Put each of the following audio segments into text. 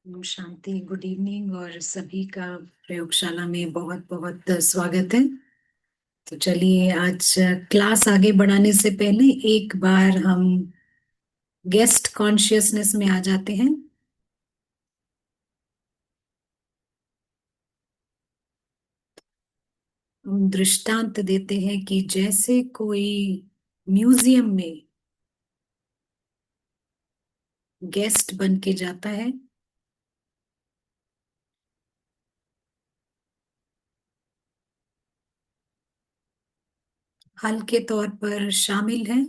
Om Shanti. Good evening और सभी का प्रयोगशाला में बहुत बहुत स्वागत है। तो चलिए आज क्लास आगे बढ़ाने से पहले एक बार हम गेस्ट कॉन्शियसनेस में आ जाते हैं। हम दृष्टांत देते हैं कि जैसे कोई म्यूजियम में गेस्ट बन के जाता है, हल्के तौर पर शामिल है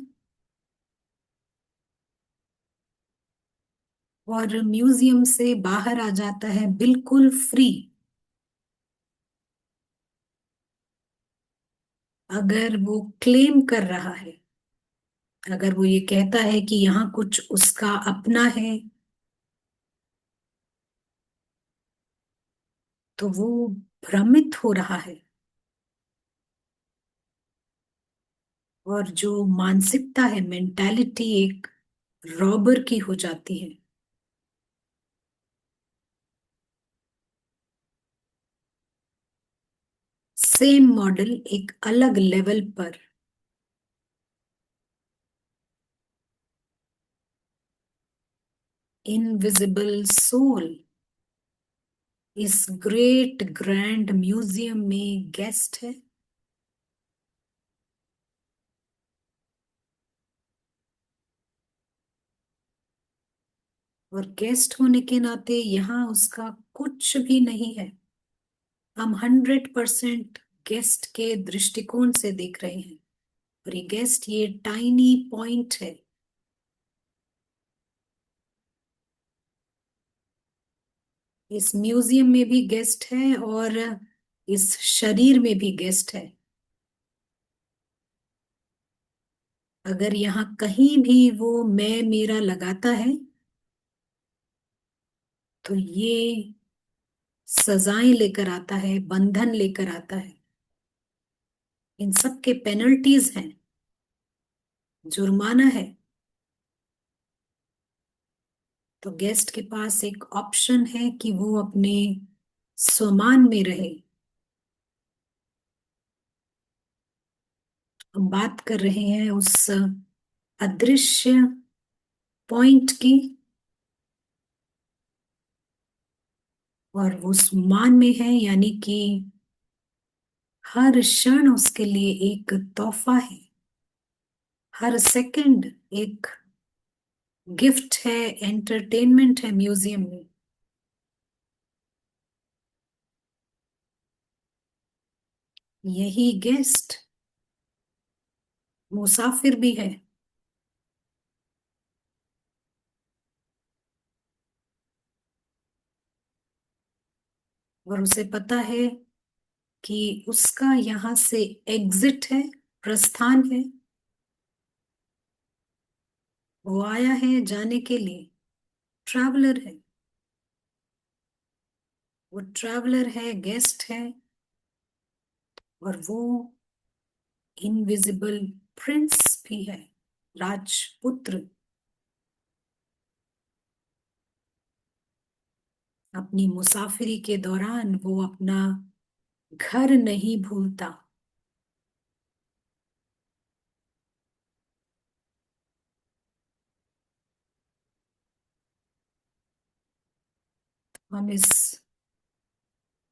और म्यूजियम से बाहर आ जाता है बिल्कुल फ्री। अगर वो क्लेम कर रहा है, अगर वो ये कहता है कि यहाँ कुछ उसका अपना है, तो वो भ्रमित हो रहा है। और जो मानसिकता है, मेंटालिटी एक रॉबर की हो जाती है। सेम मॉडल एक अलग लेवल पर इनविजिबल सोल इस ग्रेट ग्रैंड म्यूजियम में गेस्ट है। और गेस्ट होने के नाते यहाँ उसका कुछ भी नहीं है। हम 100% गेस्ट के दृष्टिकोण से देख रहे हैं। और ये गेस्ट, ये टाइनी पॉइंट है। इस म्यूजियम में भी गेस्ट है और इस शरीर में भी गेस्ट है। अगर यहाँ कहीं भी वो मैं मेरा लगाता है, तो ये सजाएं लेकर आता है, बंधन लेकर आता है। इन सब के पेनल्टीज हैं, जुर्माना है। तो गेस्ट के पास एक ऑप्शन है कि वो अपने स्वमान में रहे। हम बात कर रहे हैं उस अदृश्य पॉइंट की, और वो स्वमान में है, यानी कि हर क्षण उसके लिए एक तोहफा है। हर सेकंड एक गिफ्ट है, एंटरटेनमेंट है म्यूजियम में। यही गेस्ट मुसाफिर भी है। और उसे पता है कि उसका यहाँ से एग्जिट है, प्रस्थान है। वो आया है जाने के लिए, ट्रैवलर है। वो ट्रैवलर है, गेस्ट है। और वो इनविजिबल प्रिंस भी है, राजपुत्र। अपनी मुसाफिरी के दौरान वो अपना घर नहीं भूलता। हम इस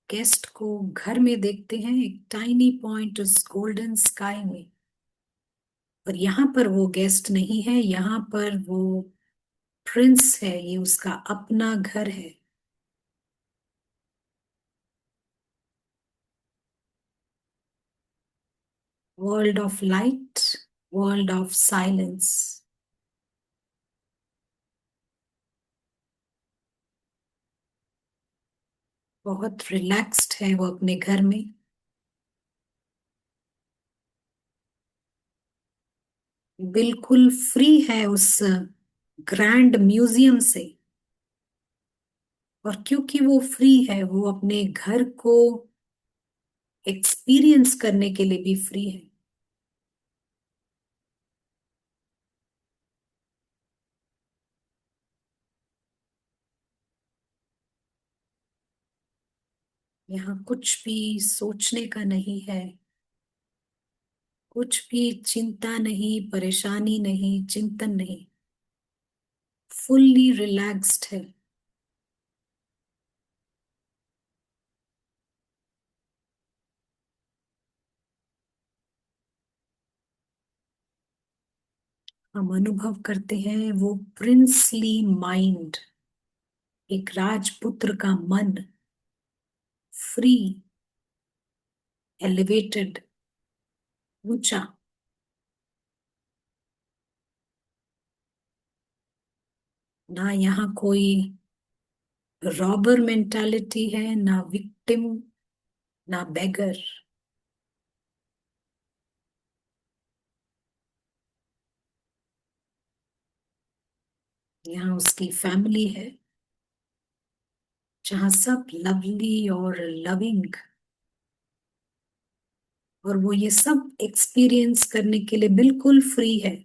गेस्ट को घर में देखते हैं, एक टाइनी पॉइंट उस गोल्डन स्काई में। और यहाँ पर वो गेस्ट नहीं है, यहाँ पर वो प्रिंस है। ये उसका अपना घर है। World of light, world of silence. बहुत रिलैक्स्ड है वो अपने घर में। बिल्कुल फ्री है उस ग्रैंड म्यूजियम से। और क्योंकि वो फ्री है, वो अपने घर को एक्सपीरियंस करने के लिए भी फ्री है। यहाँ कुछ भी सोचने का नहीं है, कुछ भी चिंता नहीं, परेशानी नहीं, चिंतन नहीं, फुल्ली रिलैक्स्ड है। हम अनुभव करते हैं वो प्रिंसली माइंड, एक राजपुत्र का मन, फ्री, एलिवेटेड, ऊंचा। ना यहाँ कोई रॉबर मेंटालिटी है, ना विक्टिम, ना बेगर। यहाँ उसकी फैमिली है, जहाँ सब लवली और लविंग, और वो ये सब एक्सपीरियंस करने के लिए बिल्कुल फ्री है।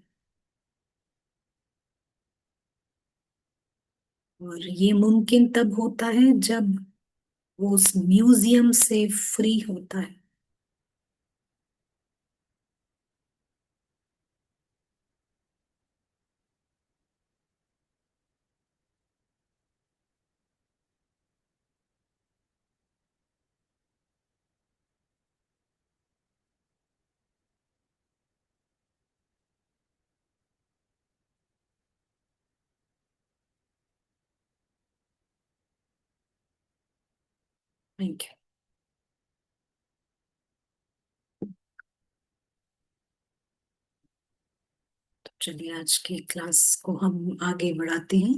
और ये मुमकिन तब होता है जब वो उस म्यूजियम से फ्री होता है। Thank you. तो चलिए आज की क्लास को हम आगे बढ़ाते हैं।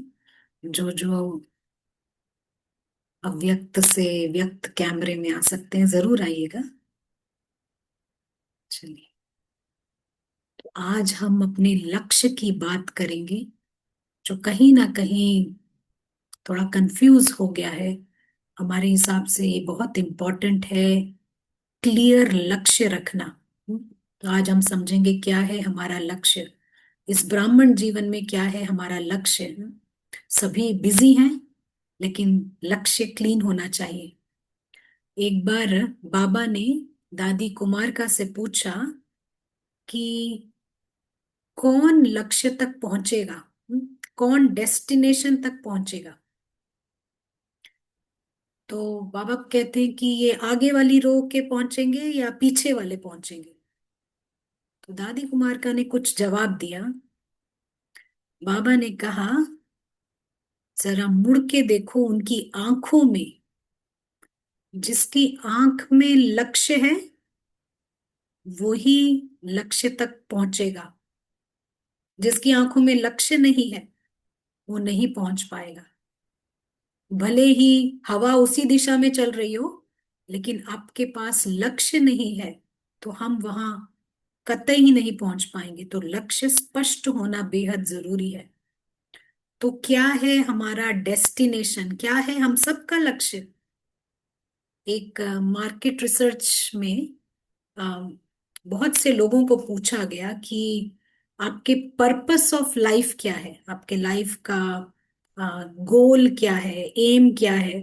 जो जो अव्यक्त से व्यक्त कैमरे में आ सकते हैं जरूर आइएगा। चलिए, तो आज हम अपने लक्ष्य की बात करेंगे, जो कहीं ना कहीं थोड़ा कंफ्यूज हो गया है। हमारे हिसाब से ये बहुत इम्पोर्टेंट है, क्लियर लक्ष्य रखना। तो आज हम समझेंगे क्या है हमारा लक्ष्य, इस ब्राह्मण जीवन में क्या है हमारा लक्ष्य। सभी बिजी हैं, लेकिन लक्ष्य क्लीन होना चाहिए। एक बार बाबा ने दादी कुमारका से पूछा कि कौन लक्ष्य तक पहुंचेगा, कौन डेस्टिनेशन तक पहुंचेगा। तो बाबा कहते हैं कि ये आगे वाली रो के पहुंचेंगे या पीछे वाले पहुंचेंगे। तो दादी कुमारका ने कुछ जवाब दिया। बाबा ने कहा, जरा मुड़ के देखो उनकी आंखों में, जिसकी आंख में लक्ष्य है वो ही लक्ष्य तक पहुंचेगा, जिसकी आंखों में लक्ष्य नहीं है वो नहीं पहुंच पाएगा। भले ही हवा उसी दिशा में चल रही हो, लेकिन आपके पास लक्ष्य नहीं है तो हम वहां कतई ही नहीं पहुंच पाएंगे। तो लक्ष्य स्पष्ट होना बेहद जरूरी है। तो क्या है हमारा डेस्टिनेशन, क्या है हम सबका लक्ष्य। एक मार्केट रिसर्च में अ, बहुत से लोगों को पूछा गया कि आपके पर्पस ऑफ लाइफ क्या है, आपके लाइफ का गोल क्या है, एम क्या है।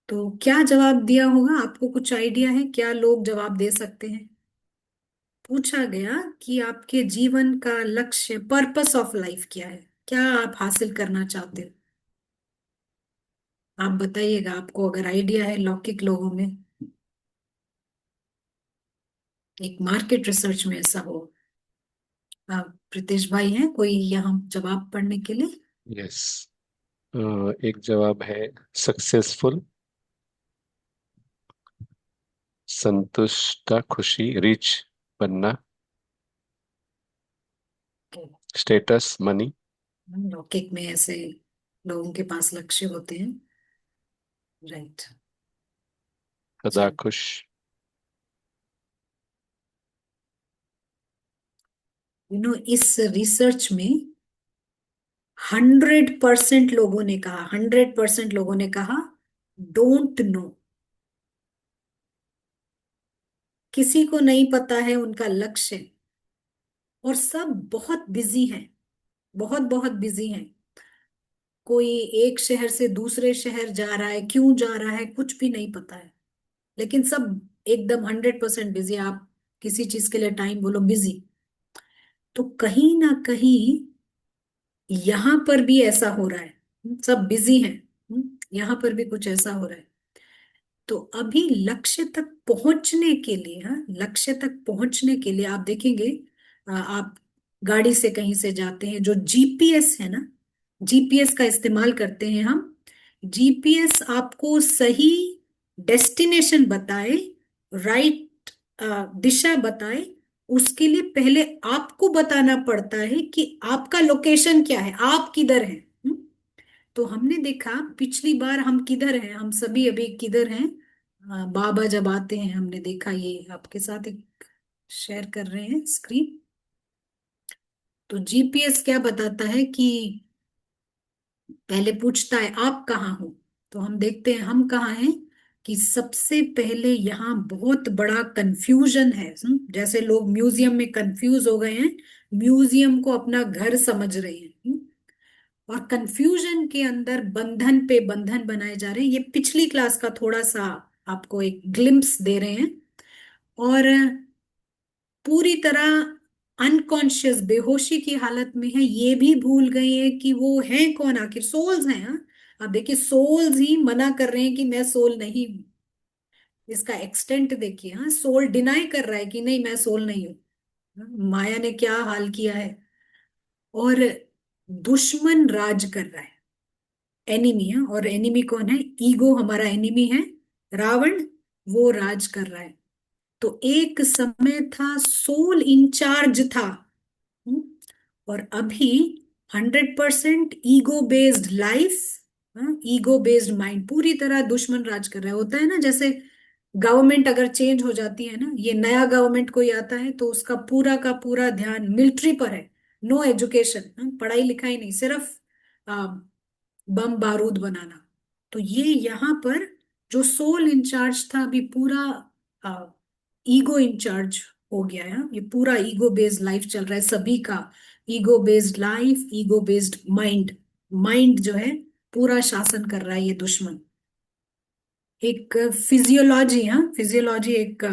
तो क्या जवाब दिया होगा, आपको कुछ आइडिया है क्या लोग जवाब दे सकते हैं। पूछा गया कि आपके जीवन का लक्ष्य, पर्पस ऑफ लाइफ क्या है, क्या आप हासिल करना चाहते हो। आप बताइएगा, आपको अगर आइडिया है लौकिक लोगों में। एक मार्केट रिसर्च में ऐसा हो। प्रीतेश भाई हैं कोई यहाँ जवाब पढ़ने के लिए। यस। एक जवाब है सक्सेसफुल, संतुष्ट, खुशी, रिच बनना, स्टेटस, मनी। लौकिक में ऐसे लोगों के पास लक्ष्य होते हैं। राइट। सदा चल, खुश। इस रिसर्च में 100% लोगों ने कहा, 100% लोगों ने कहा डोंट नो। किसी को नहीं पता है उनका लक्ष्य, और सब बहुत बिजी हैं, बहुत बहुत बिजी हैं। कोई एक शहर से दूसरे शहर जा रहा है, क्यों जा रहा है कुछ भी नहीं पता है, लेकिन सब एकदम 100% बिजी। आप किसी चीज के लिए टाइम बोलो, बिजी। तो कहीं ना कहीं यहां पर भी ऐसा हो रहा है। सब बिजी हैं। यहां पर भी कुछ ऐसा हो रहा है। तो अभी लक्ष्य तक पहुंचने के लिए, हाँ, लक्ष्य तक पहुंचने के लिए आप देखेंगे, आप गाड़ी से कहीं से जाते हैं, जो जीपीएस है ना, जीपीएस का इस्तेमाल करते हैं हम। जीपीएस आपको सही डेस्टिनेशन बताए, राइट दिशा बताए, उसके लिए पहले आपको बताना पड़ता है कि आपका लोकेशन क्या है, आप किधर हैं। तो हमने देखा पिछली बार हम किधर हैं, हम सभी अभी किधर हैं। बाबा जब आते हैं, हमने देखा, ये आपके साथ एक शेयर कर रहे हैं स्क्रीन। तो जीपीएस क्या बताता है कि पहले पूछता है आप कहाँ हो। तो हम देखते हैं हम कहाँ हैं, कि सबसे पहले यहाँ बहुत बड़ा कंफ्यूजन है। जैसे लोग म्यूजियम में कंफ्यूज हो गए हैं, म्यूजियम को अपना घर समझ रहे हैं। और कंफ्यूजन के अंदर बंधन पे बंधन बनाए जा रहे हैं। ये पिछली क्लास का थोड़ा सा आपको एक ग्लिम्स दे रहे हैं। और पूरी तरह अनकॉन्शियस, बेहोशी की हालत में है, ये भी भूल गए हैं कि वो है कौन, आखिर सोल्स हैं। हाँ, अब देखिए, सोल्स ही मना कर रहे हैं कि मैं सोल नहीं हूं। इसका एक्सटेंट देखिए, हाँ, सोल डिनाई कर रहा है कि नहीं, मैं सोल नहीं हूं। माया ने क्या हाल किया है। और दुश्मन राज कर रहा है, एनिमी है। और एनिमी कौन है? ईगो हमारा एनिमी है, रावण। वो राज कर रहा है। तो एक समय था सोल इंचार्ज था। हम्म, और अभी 100% ego based life, ego based mind पूरी तरह दुश्मन राज कर रहा है। होता है ना, जैसे गवर्नमेंट अगर चेंज हो जाती है ना, ये नया गवर्नमेंट कोई आता है तो उसका पूरा का पूरा ध्यान मिलिट्री पर है। नो एजुकेशन, पढ़ाई लिखाई नहीं, सिर्फ बम बारूद बनाना। तो ये यहाँ पर जो सोल इंचार्ज था, अभी पूरा ईगो इंचार्ज हो गया है। ये पूरा ईगो बेस्ड लाइफ चल रहा है सभी का। Ego based life, ego based mind. Mind जो है पूरा शासन कर रहा है ये दुश्मन। एक फिजियोलॉजी, हाँ, फिजियोलॉजी एक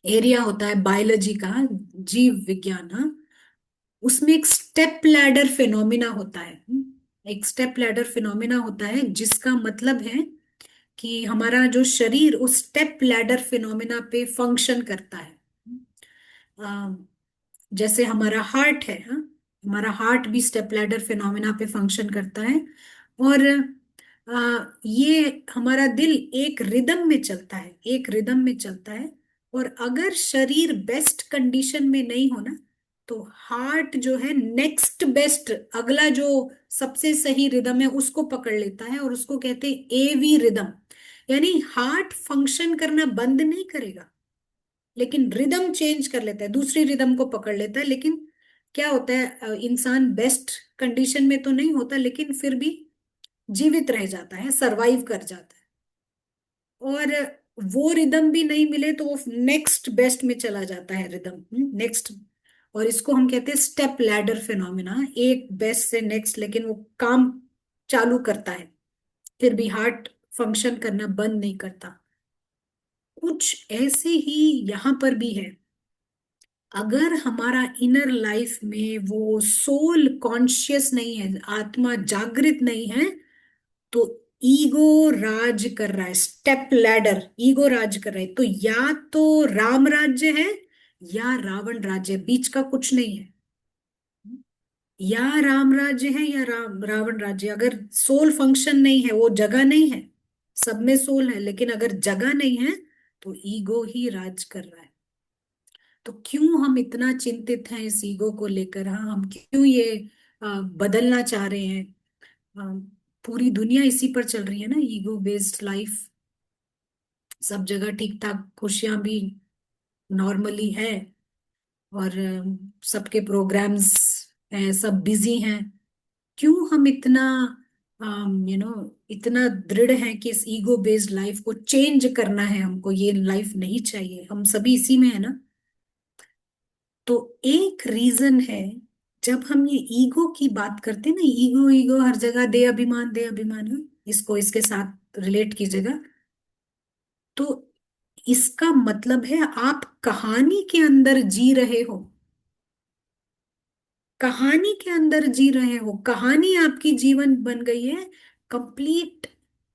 एरिया होता है बायोलॉजी का, जीव विज्ञान, हाँ। उसमें एक स्टेप लैडर फिनोमिना होता है। एक स्टेप लैडर फिनोमिना होता है, जिसका मतलब है कि हमारा जो शरीर उस स्टेप लैडर फिनोमिना पे फंक्शन करता है। अ, जैसे हमारा हार्ट है, हाँ, हमारा हार्ट भी स्टेप लैडर फिनोमिना पे फंक्शन करता है। और ये हमारा दिल एक रिदम में चलता है, एक रिदम में चलता है। और अगर शरीर बेस्ट कंडीशन में नहीं हो ना, तो हार्ट जो है नेक्स्ट बेस्ट, अगला जो सबसे सही रिदम है उसको पकड़ लेता है, और उसको कहते हैं एवी रिदम। यानी हार्ट फंक्शन करना बंद नहीं करेगा, लेकिन रिदम चेंज कर लेता है, दूसरी रिदम को पकड़ लेता है। लेकिन क्या होता है, इंसान बेस्ट कंडीशन में तो नहीं होता, लेकिन फिर भी जीवित रह जाता है, सरवाइव कर जाता है। और वो रिदम भी नहीं मिले तो वो नेक्स्ट बेस्ट में चला जाता है, रिदम नेक्स्ट। और इसको हम कहते हैं स्टेप लैडर फिनोमिना, एक बेस्ट से नेक्स्ट, लेकिन वो काम चालू करता है, फिर भी हार्ट फंक्शन करना बंद नहीं करता। कुछ ऐसे ही यहां पर भी है। अगर हमारा इनर लाइफ में वो सोल कॉन्शियस नहीं है, आत्मा जागृत नहीं है, तो ईगो राज कर रहा है, स्टेप लैडर ईगो राज कर रहा है। तो या तो राम राज्य है या रावण राज्य है, बीच का कुछ नहीं है। या राम राज्य है या रावण राज्य। अगर सोल फंक्शन नहीं है, वो जगह नहीं है, सब में सोल है, लेकिन अगर जगह नहीं है तो ईगो ही राज कर रहा है। तो क्यों हम इतना चिंतित हैं इस ईगो को लेकर? हाँ, हम क्यों ये बदलना चाह रहे हैं? अ, पूरी दुनिया इसी पर चल रही है ना, ईगो बेस्ड लाइफ। सब जगह ठीक ठाक खुशियां भी नॉर्मली है। और सबके प्रोग्राम्स हैं, सब बिजी हैं। क्यों हम इतना इतना दृढ़ हैं कि इस ईगो बेस्ड लाइफ को चेंज करना है, हमको ये लाइफ नहीं चाहिए, हम सभी इसी में है ना। तो एक रीजन है जब हम ये ईगो की बात करते हैं ना, ईगो ईगो हर जगह, दे अभिमान है, इसको इसके साथ रिलेट कीजिएगा। तो इसका मतलब है आप कहानी के अंदर जी रहे हो, कहानी के अंदर जी रहे हो, कहानी आपकी जीवन बन गई है। कंप्लीट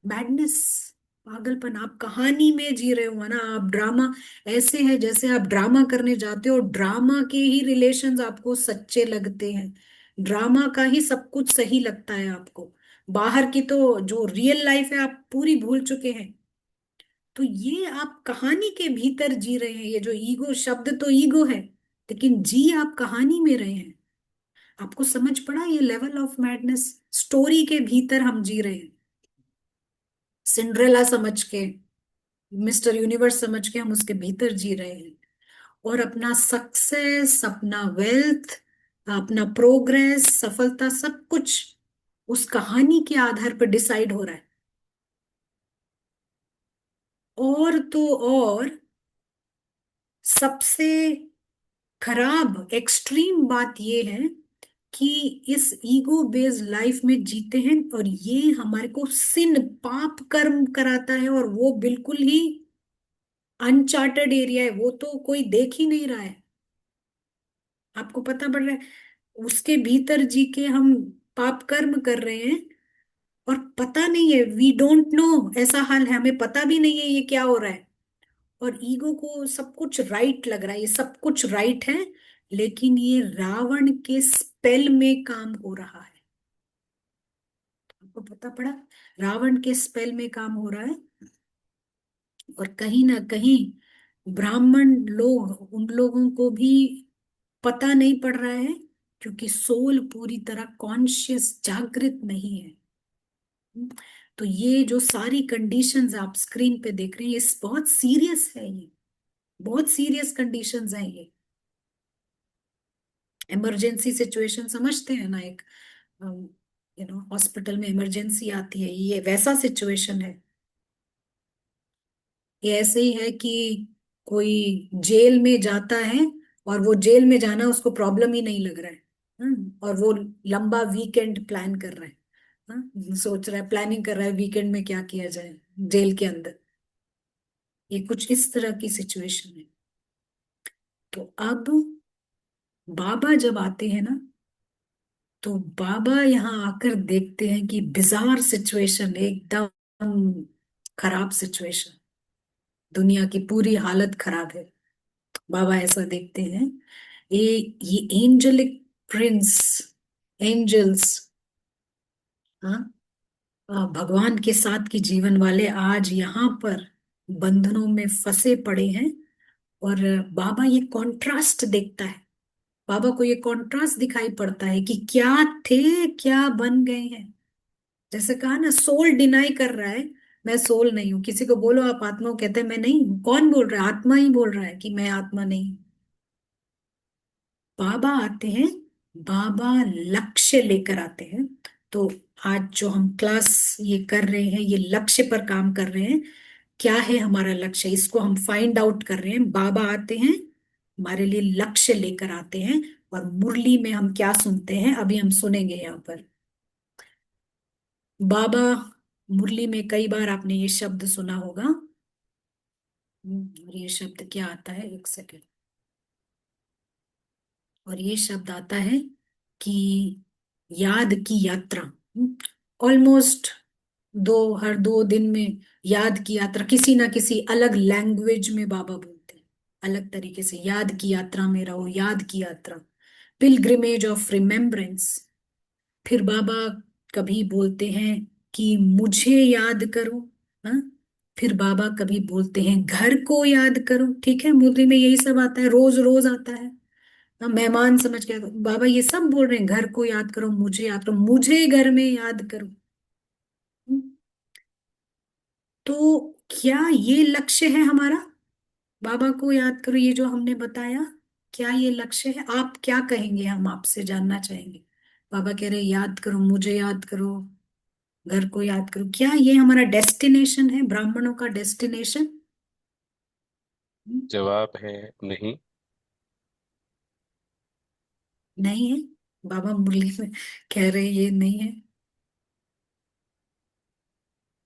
मैडनेस, पागलपन, आप कहानी में जी रहे हो ना, आप ड्रामा। ऐसे है जैसे आप ड्रामा करने जाते हो, ड्रामा के ही रिलेशंस आपको सच्चे लगते हैं, ड्रामा का ही सब कुछ सही लगता है आपको। बाहर की तो जो रियल लाइफ है आप पूरी भूल चुके हैं। तो ये आप कहानी के भीतर जी रहे हैं, ये जो ईगो शब्द, तो ईगो है, लेकिन जी आप कहानी में रहे हैं। आपको समझ पड़ा ये लेवल ऑफ मैडनेस? स्टोरी के भीतर हम जी रहे हैं, सिंड्रेला समझ के, मिस्टर यूनिवर्स समझ के हम उसके भीतर जी रहे हैं। और अपना सक्सेस, अपना वेल्थ, अपना प्रोग्रेस, सफलता, सब कुछ उस कहानी के आधार पर डिसाइड हो रहा है। और तो और सबसे खराब एक्सट्रीम बात यह है कि इस ईगो बेस्ड लाइफ में जीते हैं, और ये हमारे को सिन, पाप कर्म कराता है, और वो बिल्कुल ही अनचार्टेड एरिया है, वो तो कोई देख ही नहीं रहा है। आपको पता पड़ रहा है उसके भीतर जी के हम पाप कर्म कर रहे हैं, और पता नहीं है, वी डोंट नो, ऐसा हाल है, हमें पता भी नहीं है ये क्या हो रहा है। और ईगो को सब कुछ राइट लग रहा है, ये सब कुछ राइट है, लेकिन ये रावण के स्पेल में काम हो रहा है। आपको पता पड़ा, रावण के स्पेल में काम हो रहा है। और कहीं ना कहीं ब्राह्मण लोग, उन लोगों को भी पता नहीं पड़ रहा है, क्योंकि सोल पूरी तरह कॉन्शियस, जागृत नहीं है। तो ये जो सारी कंडीशंस आप स्क्रीन पे देख रहे हैं, ये बहुत सीरियस है, ये बहुत सीरियस कंडीशंस हैं ये। इमरजेंसी सिचुएशन समझते हैं ना, एक हॉस्पिटल में इमरजेंसी आती है, ये वैसा सिचुएशन है। ये ऐसे ही है कि कोई जेल में जाता है, और वो जेल में जाना उसको प्रॉब्लम ही नहीं लग रहा है। और वो लंबा वीकेंड प्लान कर रहा है। सोच रहा है, प्लानिंग कर रहा है वीकेंड में क्या किया जाए जेल के अंदर। ये कुछ इस तरह की सिचुएशन है। तो अब बाबा जब आते हैं ना, तो बाबा यहाँ आकर देखते हैं कि बिजार सिचुएशन, एकदम खराब सिचुएशन, दुनिया की पूरी हालत खराब है। बाबा ऐसा देखते हैं, ये ये एंजेलिक प्रिंस, एंजल्स, हाँ, भगवान के साथ की जीवन वाले आज यहाँ पर बंधनों में फंसे पड़े हैं। और बाबा ये कॉन्ट्रास्ट देखता है, बाबा को ये कॉन्ट्रास्ट दिखाई पड़ता है कि क्या थे, क्या बन गए हैं। जैसे कहा ना, सोल डिनाई कर रहा है, मैं सोल नहीं हूं। किसी को बोलो आप आत्मा हो, कहते हैं मैं नहीं हूं। कौन बोल रहा है? आत्मा ही बोल रहा है कि मैं आत्मा नहीं हूं। बाबा आते हैं, बाबा लक्ष्य लेकर आते हैं। तो आज जो हम क्लास ये कर रहे हैं, ये लक्ष्य पर काम कर रहे हैं। क्या है हमारा लक्ष्य, इसको हम फाइंड आउट कर रहे हैं। बाबा आते हैं, हमारे लिए लक्ष्य लेकर आते हैं। और मुरली में हम क्या सुनते हैं, अभी हम सुनेंगे यहाँ पर। बाबा मुरली में कई बार आपने ये शब्द सुना होगा। और ये शब्द क्या आता है, एक सेकेंड। और ये शब्द आता है कि याद की यात्रा। ऑलमोस्ट हर 2 दिन में याद की यात्रा, किसी ना किसी अलग लैंग्वेज में बाबा बोलते हैं, अलग तरीके से। याद की यात्रा में रहो, याद की यात्रा, पिलग्रिमेज ऑफ रिमेम्बरेंस। फिर बाबा कभी बोलते हैं कि मुझे याद करो। हाँ, फिर बाबा कभी बोलते हैं घर को याद करो। ठीक है, मुरली में यही सब आता है, रोज रोज आता है। हाँ, मेहमान समझ के बाबा ये सब बोल रहे हैं, घर को याद करो, मुझे याद करो, मुझे घर में याद करो। हम्म, तो क्या ये लक्ष्य है हमारा? बाबा को याद करो, ये जो हमने बताया, क्या ये लक्ष्य है? आप क्या कहेंगे, हम आपसे जानना चाहेंगे। बाबा कह रहे याद करो, मुझे याद करो, घर को याद करो, क्या ये हमारा डेस्टिनेशन है, ब्राह्मणों का डेस्टिनेशन? जवाब है नहीं। नहीं है। बाबा मुरली में कह रहे ये नहीं है।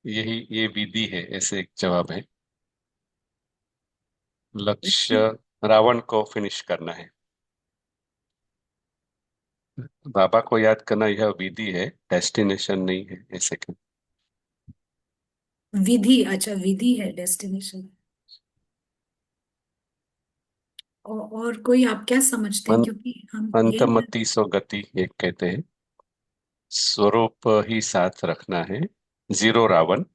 यही ये विधि है, ऐसे एक जवाब है। लक्ष्य देखिए, रावण को फिनिश करना है। बाबा को याद करना यह विधि है, डेस्टिनेशन नहीं है, ऐसे क्यों? विधि, अच्छा विधि है डेस्टिनेशन। और कोई आप क्या समझते हैं, मन, क्योंकि हम यही कर। अंतमति सो गति एक कहते हैं। स्वरूप ही साथ रखना है। जीरो रावण।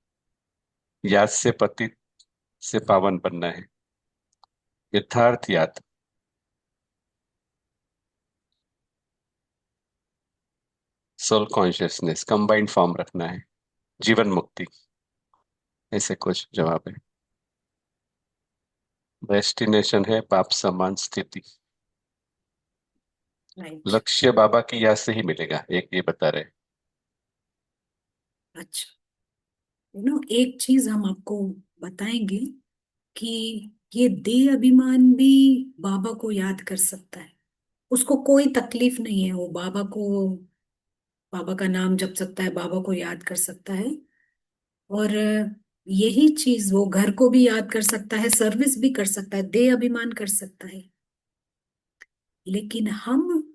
याद से पतित से पावन बनना है। यथार्थ याद। सोल कॉन्शियसनेस कंबाइंड फॉर्म रखना है। जीवन मुक्ति। ऐसे कुछ जवाब है। डेस्टिनेशन है पाप समान स्थिति। राइट। लक्ष्य बाबा की याद से ही मिलेगा, एक ये बता रहे। अच्छा, एक चीज हम आपको बताएंगे कि ये देह अभिमान भी बाबा को याद कर सकता है। उसको कोई तकलीफ नहीं है, वो बाबा का नाम जप सकता है, बाबा को याद कर सकता है। और यही चीज वो घर को भी याद कर सकता है, सर्विस भी कर सकता है, देह अभिमान कर सकता है। लेकिन हम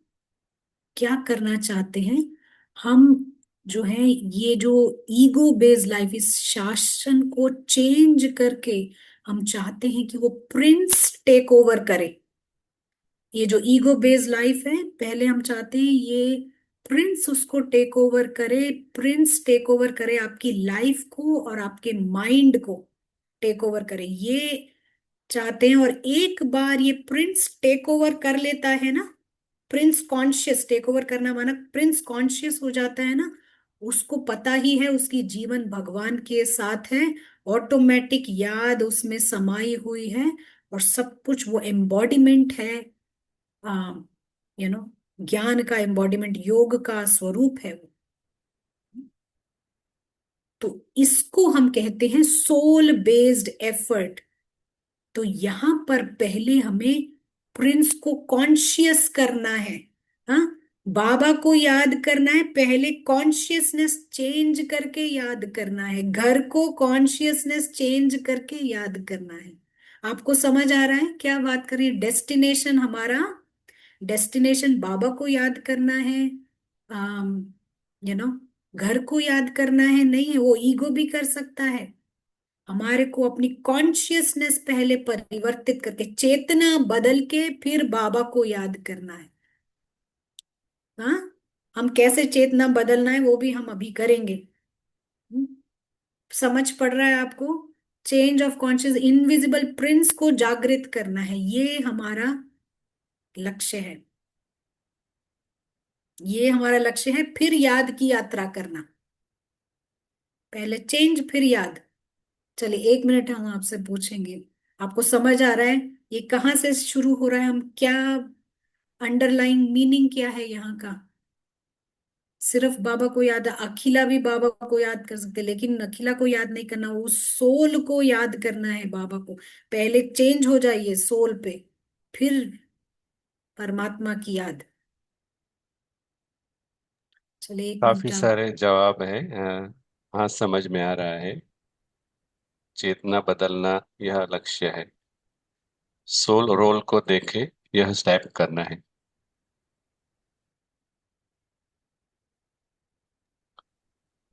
क्या करना चाहते हैं? हम जो है, ये जो ईगो बेस्ड लाइफ, इस शासन को चेंज करके हम चाहते हैं कि वो प्रिंस टेक ओवर करे। ये जो ईगो बेस्ड लाइफ है, पहले हम चाहते हैं ये प्रिंस उसको टेक ओवर करे। प्रिंस टेक ओवर करे आपकी लाइफ को और आपके माइंड को टेक ओवर करे, ये चाहते हैं। और एक बार ये प्रिंस टेक ओवर कर लेता है ना, प्रिंस कॉन्शियस, टेक ओवर करना माना प्रिंस कॉन्शियस हो जाता है ना, उसको पता ही है उसकी जीवन भगवान के साथ है। ऑटोमेटिक याद उसमें समाई हुई है, और सब कुछ वो एम्बॉडीमेंट है। आ, ज्ञान का एम्बॉडीमेंट, योग का स्वरूप है वो। तो इसको हम कहते हैं सोल बेस्ड एफर्ट। तो यहां पर पहले हमें प्रिंस को कॉन्शियस करना है। हाँ, बाबा को याद करना है, पहले कॉन्शियसनेस चेंज करके याद करना है, घर को कॉन्शियसनेस चेंज करके याद करना है। आपको समझ आ रहा है क्या बात करें? डेस्टिनेशन हमारा, डेस्टिनेशन बाबा को याद करना है। आम यू नो घर को याद करना है नहीं है, वो ईगो भी कर सकता है। हमारे को अपनी कॉन्शियसनेस पहले परिवर्तित करके, चेतना बदल के फिर बाबा को याद करना है। हाँ, हम कैसे चेतना बदलना है वो भी हम अभी करेंगे। हम्म, समझ पड़ रहा है आपको? Change of conscious, invisible Prince को जागृत करना है, ये हमारा लक्ष्य है। ये हमारा लक्ष्य है, फिर याद की यात्रा करना। पहले चेंज फिर याद। चलिए, 1 मिनट हम आपसे पूछेंगे। आपको समझ आ रहा है ये कहाँ से शुरू हो रहा है? हम क्या, अंडरलाइंग मीनिंग क्या है यहाँ का? सिर्फ बाबा को याद, अखिला भी बाबा को याद कर सकते, लेकिन अखिला को याद नहीं करना, वो सोल को याद करना है बाबा को। पहले चेंज हो जाइए सोल पे, फिर परमात्मा की याद। चलिए, 1 मिनट काफी आप। सारे जवाब है। हाँ, समझ में आ रहा है। चेतना बदलना यह लक्ष्य है। सोल रोल को देखे यह स्टेप करना है।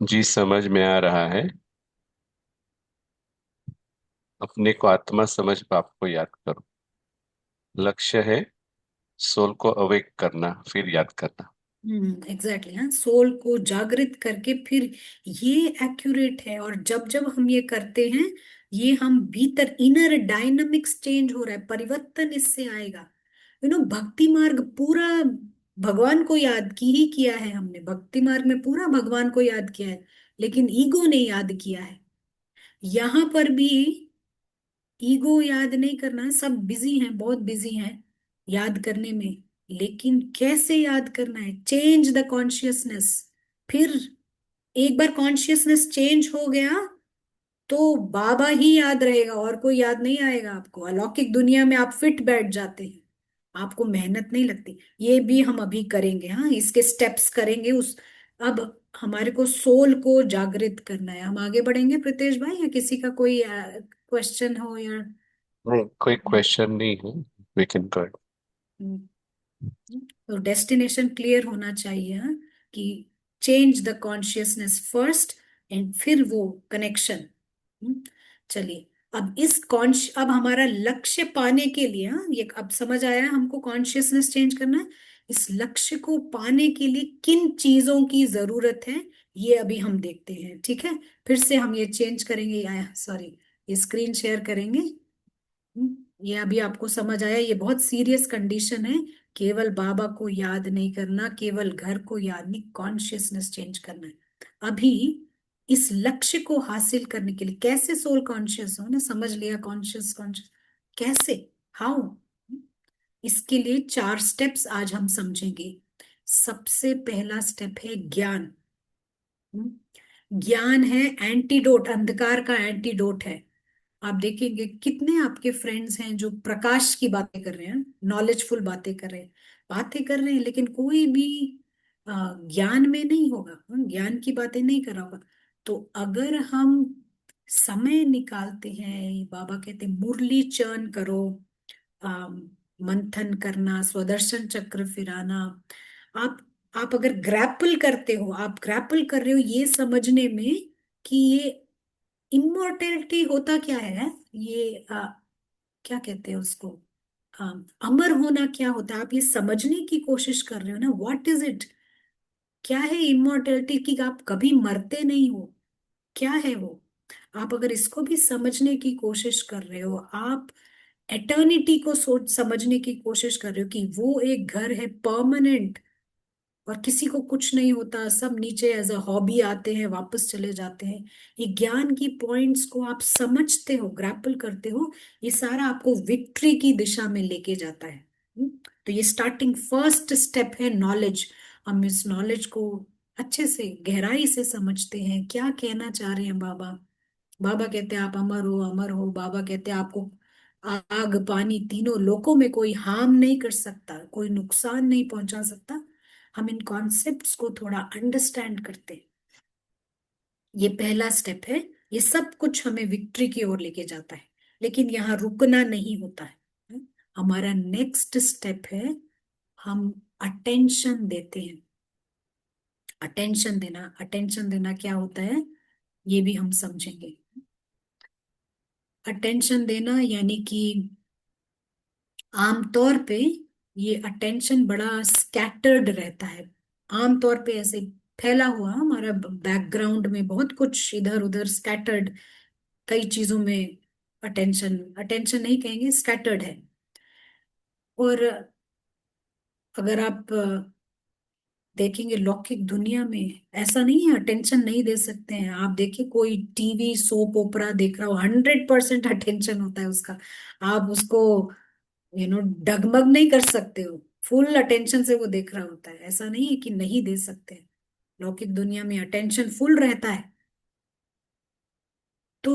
जी, समझ में आ रहा है। अपने को आत्मा समझ बाप को याद करो। लक्ष्य है सोल को अवेक करना, फिर याद करना। एग्जैक्टली, हाँ, सोल को जागृत करके फिर, ये एक्यूरेट है। और जब जब हम ये करते हैं, ये हम भीतर इनर डायनामिक्स चेंज हो रहा है, परिवर्तन इससे आएगा। भक्ति मार्ग पूरा भगवान को याद की ही किया है हमने, भक्ति मार्ग में पूरा भगवान को याद किया है, लेकिन ईगो ने याद किया है। यहाँ पर भी ईगो याद नहीं करना है, सब बिजी हैं, बहुत बिजी हैं याद करने में। लेकिन कैसे याद करना है? Change the consciousness. फिर एक बार कॉन्शियसनेस चेंज हो गया तो बाबा ही याद रहेगा, और कोई याद नहीं आएगा आपको। अलौकिक दुनिया में आप फिट बैठ जाते हैं, आपको मेहनत नहीं लगती। ये भी हम अभी करेंगे, हाँ, इसके स्टेप्स करेंगे उस। अब हमारे को सोल को जागृत करना है। हम आगे बढ़ेंगे प्रीतेश भाई, या किसी का कोई क्वेश्चन हो या। नहीं, कोई क्वेश्चन नहीं है। We can go. हम्म, तो डेस्टिनेशन क्लियर होना चाहिए, हाँ, कि change the consciousness first and फिर वो कनेक्शन। चलिए, अब हमारा लक्ष्य पाने के लिए, हाँ, ये अब समझ आया हमको कॉन्शियसनेस चेंज करना है। इस लक्ष्य को पाने के लिए किन चीजों की जरूरत है, ये अभी हम देखते हैं, ठीक है। फिर से हम ये चेंज करेंगे, सॉरी, ये स्क्रीन शेयर करेंगे। ये अभी आपको समझ आया, ये बहुत सीरियस कंडीशन है। केवल बाबा को याद नहीं करना, केवल घर को याद नहीं, कॉन्शियसनेस चेंज करना है अभी। इस लक्ष्य को हासिल करने के लिए कैसे सोल कॉन्शियस हो ना, समझ लिया, कॉन्शियस कॉन्शियस कैसे, हाउ। इसके लिए 4 स्टेप्स आज हम समझेंगे। सबसे पहला स्टेप है ज्ञान। ज्ञान है एंटीडोट, अंधकार का एंटीडोट है। आप देखेंगे कितने आपके फ्रेंड्स हैं जो प्रकाश की बातें कर रहे हैं, नॉलेजफुल बातें कर रहे हैं, लेकिन कोई भी ज्ञान में नहीं होगा, ज्ञान की बातें नहीं कर रहा होगा। तो अगर हम समय निकालते हैं, बाबा कहते हैं मुरली चर्न करो, अम, मंथन करना, स्वदर्शन चक्र फिराना। आप आप अगर ग्रैपल करते हो, आप ग्रैपल कर रहे हो ये समझने में कि ये इमोर्टेलिटी होता क्या है, ये क्या कहते हैं उसको, अ, अमर होना क्या होता है, आप ये समझने की कोशिश कर रहे हो ना, व्हाट इज इट, क्या है इमोर्टेलिटी, कि आप कभी मरते नहीं हो, क्या है वो। आप अगर इसको भी समझने की कोशिश कर रहे हो, आप एटर्निटी को सोच समझने की कोशिश कर रहे हो कि वो एक घर है परमानेंट, और किसी को कुछ नहीं होता, सब नीचे एज अ हॉबी आते हैं, वापस चले जाते हैं। ये ज्ञान की पॉइंट्स को आप समझते हो, ग्रैपल करते हो, ये सारा आपको विक्ट्री की दिशा में लेके जाता है। तो ये स्टार्टिंग फर्स्ट स्टेप है नॉलेज। हम इस नॉलेज को अच्छे से गहराई से समझते हैं, क्या कहना चाह रहे हैं बाबा। बाबा कहते हैं आप अमर हो, अमर हो। बाबा कहते हैं आपको आग पानी तीनों लोकों में कोई हार्म नहीं कर सकता, कोई नुकसान नहीं पहुंचा सकता। हम इन कॉन्सेप्ट्स को थोड़ा अंडरस्टैंड करते हैं। ये पहला स्टेप है। ये सब कुछ हमें विक्ट्री की ओर लेके जाता है, लेकिन यहाँ रुकना नहीं होता है। हमारा नेक्स्ट स्टेप है, हम अटेंशन देते हैं। अटेंशन देना क्या होता है, ये भी हम समझेंगे। अटेंशन देना यानी कि आमतौर पे ये अटेंशन बड़ा स्कैटर्ड रहता है। आमतौर पे ऐसे फैला हुआ, हमारा बैकग्राउंड में बहुत कुछ इधर उधर स्कैटर्ड, कई चीजों में अटेंशन, अटेंशन नहीं कहेंगे, स्कैटर्ड है। और अगर आप देखेंगे लौकिक दुनिया में ऐसा नहीं है अटेंशन नहीं दे सकते हैं। आप देखिए कोई टीवी सोप ओपरा देख रहा हो, 100% अटेंशन होता है उसका। आप उसको डगमग नहीं कर सकते हो, फुल अटेंशन से वो देख रहा होता है। ऐसा नहीं है कि नहीं दे सकते, लौकिक दुनिया में अटेंशन फुल रहता है। तो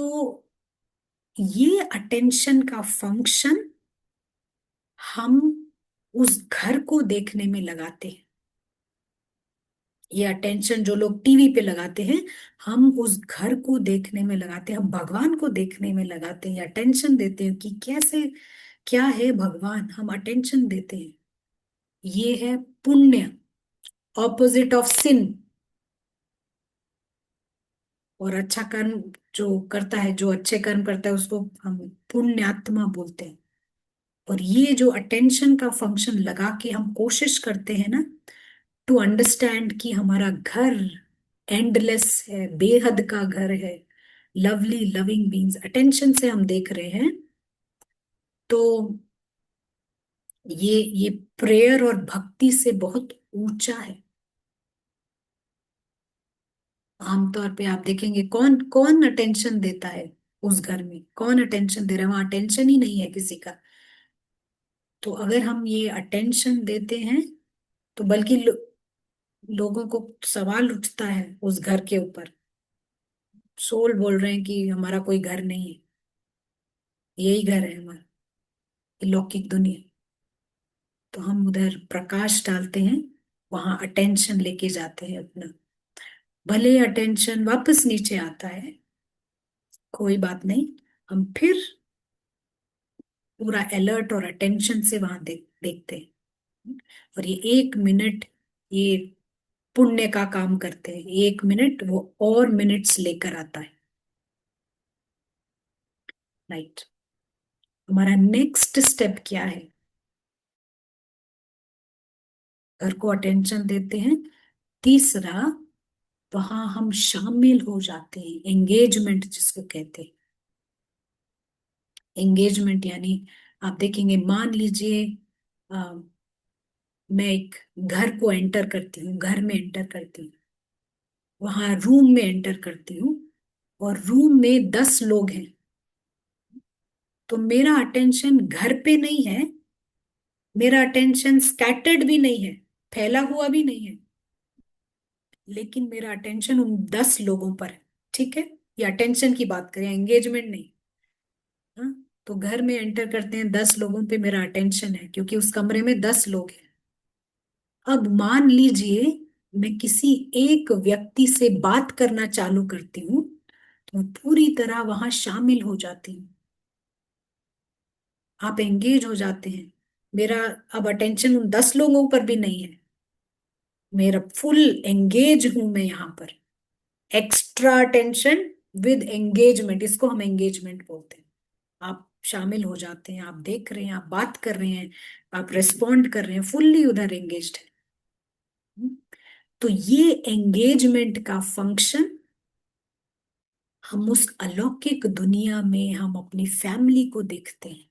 ये अटेंशन का फंक्शन हम उस घर को देखने में लगाते हैं। ये अटेंशन जो लोग टीवी पे लगाते हैं, हम उस घर को देखने में लगाते हैं, हम भगवान को देखने में लगाते हैं, अटेंशन देते हैं कि कैसे, क्या है भगवान, हम अटेंशन देते हैं। ये है पुण्य, ऑपोजिट ऑफ सिन। और अच्छा कर्म जो करता है, जो अच्छे कर्म करता है, उसको हम पुण्यात्मा बोलते हैं। और ये जो अटेंशन का फंक्शन लगा के हम कोशिश करते हैं ना, टू अंडरस्टैंड कि हमारा घर एंडलेस है, बेहद का घर है, लवली लविंग बींग्स, अटेंशन से हम देख रहे हैं। तो ये प्रेयर और भक्ति से बहुत ऊंचा है। आमतौर पे आप देखेंगे कौन कौन अटेंशन देता है, उस घर में कौन अटेंशन दे रहा है, वहां अटेंशन ही नहीं है किसी का। तो अगर हम ये अटेंशन देते हैं, तो बल्कि लोगों को सवाल उठता है उस घर के ऊपर। सोल बोल रहे हैं कि हमारा कोई घर नहीं है, यही घर है हमारा, ये लौकिक दुनिया। तो हम उधर प्रकाश डालते हैं, वहां अटेंशन लेके जाते हैं अपना। भले अटेंशन वापस नीचे आता है, कोई बात नहीं, हम फिर पूरा अलर्ट और अटेंशन से वहां देखते हैं। और ये 1 मिनट, ये पुण्य का काम करते हैं। 1 मिनट वो और मिनट्स लेकर आता है। राइट। हमारा नेक्स्ट स्टेप क्या है? घर को अटेंशन देते हैं। तीसरा, वहां हम शामिल हो जाते हैं, एंगेजमेंट जिसको कहते हैं। एंगेजमेंट यानी आप देखेंगे, मान लीजिए मैं एक घर को एंटर करती हूँ, घर में एंटर करती हूँ, वहां रूम में एंटर करती हूँ, और रूम में 10 लोग हैं। तो मेरा अटेंशन घर पे नहीं है, मेरा अटेंशन स्कैटर्ड भी नहीं है, फैला हुआ भी नहीं है, लेकिन मेरा अटेंशन उन 10 लोगों पर है। ठीक है, ये अटेंशन की बात करें, एंगेजमेंट नहीं। हाँ, तो घर में एंटर करते हैं, 10 लोगों पे मेरा अटेंशन है क्योंकि उस कमरे में 10 लोग हैं। अब मान लीजिए मैं किसी एक व्यक्ति से बात करना चालू करती हूँ, तो मैं पूरी तरह वहां शामिल हो जाती हूँ। आप एंगेज हो जाते हैं। मेरा अब अटेंशन उन 10 लोगों पर भी नहीं है, मेरा फुल एंगेज हूं मैं यहाँ पर। एक्स्ट्रा अटेंशन विद एंगेजमेंट, इसको हम एंगेजमेंट बोलते हैं। आप शामिल हो जाते हैं, आप देख रहे हैं, आप बात कर रहे हैं, आप रिस्पॉन्ड कर रहे हैं, फुल्ली उधर एंगेज्ड है। तो ये एंगेजमेंट का फंक्शन हम उस अलौकिक दुनिया में हम अपनी फैमिली को देखते हैं।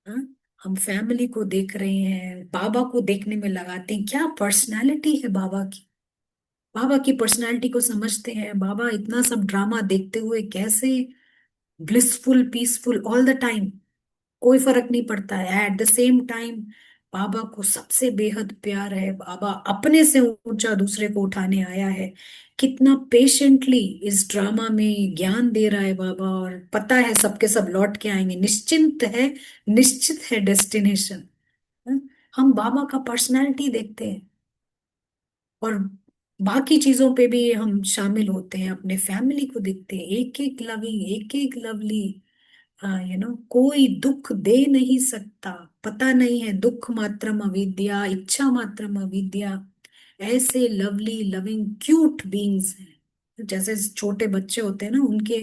हाँ? हम फैमिली को देख रहे हैं, बाबा को देखने में लगाते हैं, क्या पर्सनालिटी है बाबा की। बाबा की पर्सनालिटी को समझते हैं, बाबा इतना सब ड्रामा देखते हुए कैसे blissful peaceful all the time, कोई फर्क नहीं पड़ता है। एट द सेम टाइम बाबा को सबसे बेहद प्यार है, बाबा अपने से ऊंचा दूसरे को उठाने आया है। कितना पेशेंटली इस ड्रामा में ज्ञान दे रहा है बाबा, और पता है सबके सब लौट के आएंगे, निश्चिंत है, निश्चित है डेस्टिनेशन। हम बाबा का पर्सनालिटी देखते हैं, और बाकी चीजों पे भी हम शामिल होते हैं, अपने फैमिली को देखते हैं, एक एक लविंग, एक एक लवली। हाँ, कोई दुख दे नहीं सकता। पता नहीं है, दुख मात्रम अविद्या, इच्छा मात्रम अविद्या। ऐसे लवली लविंग क्यूट बीइंग्स हैं। जैसे छोटे बच्चे होते हैं ना, उनके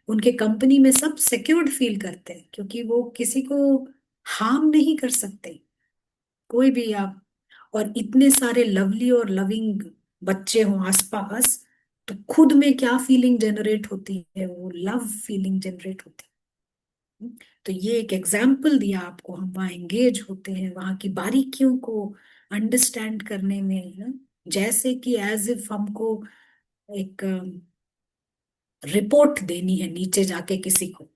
उनके कंपनी में सब सिक्योर्ड फील करते हैं क्योंकि वो किसी को हार्म नहीं कर सकते, कोई भी आप। और इतने सारे लवली और लविंग बच्चे हों आसपास, तो खुद में क्या फीलिंग जनरेट होती है, वो लव फीलिंग जनरेट होती है। तो ये एक एग्जाम्पल दिया आपको, हम वहाँ एंगेज होते हैं, वहाँ की बारीकियों को अंडरस्टैंड करने में ना, जैसे कि एज इफ हमको एक रिपोर्ट देनी है नीचे जाके किसी को,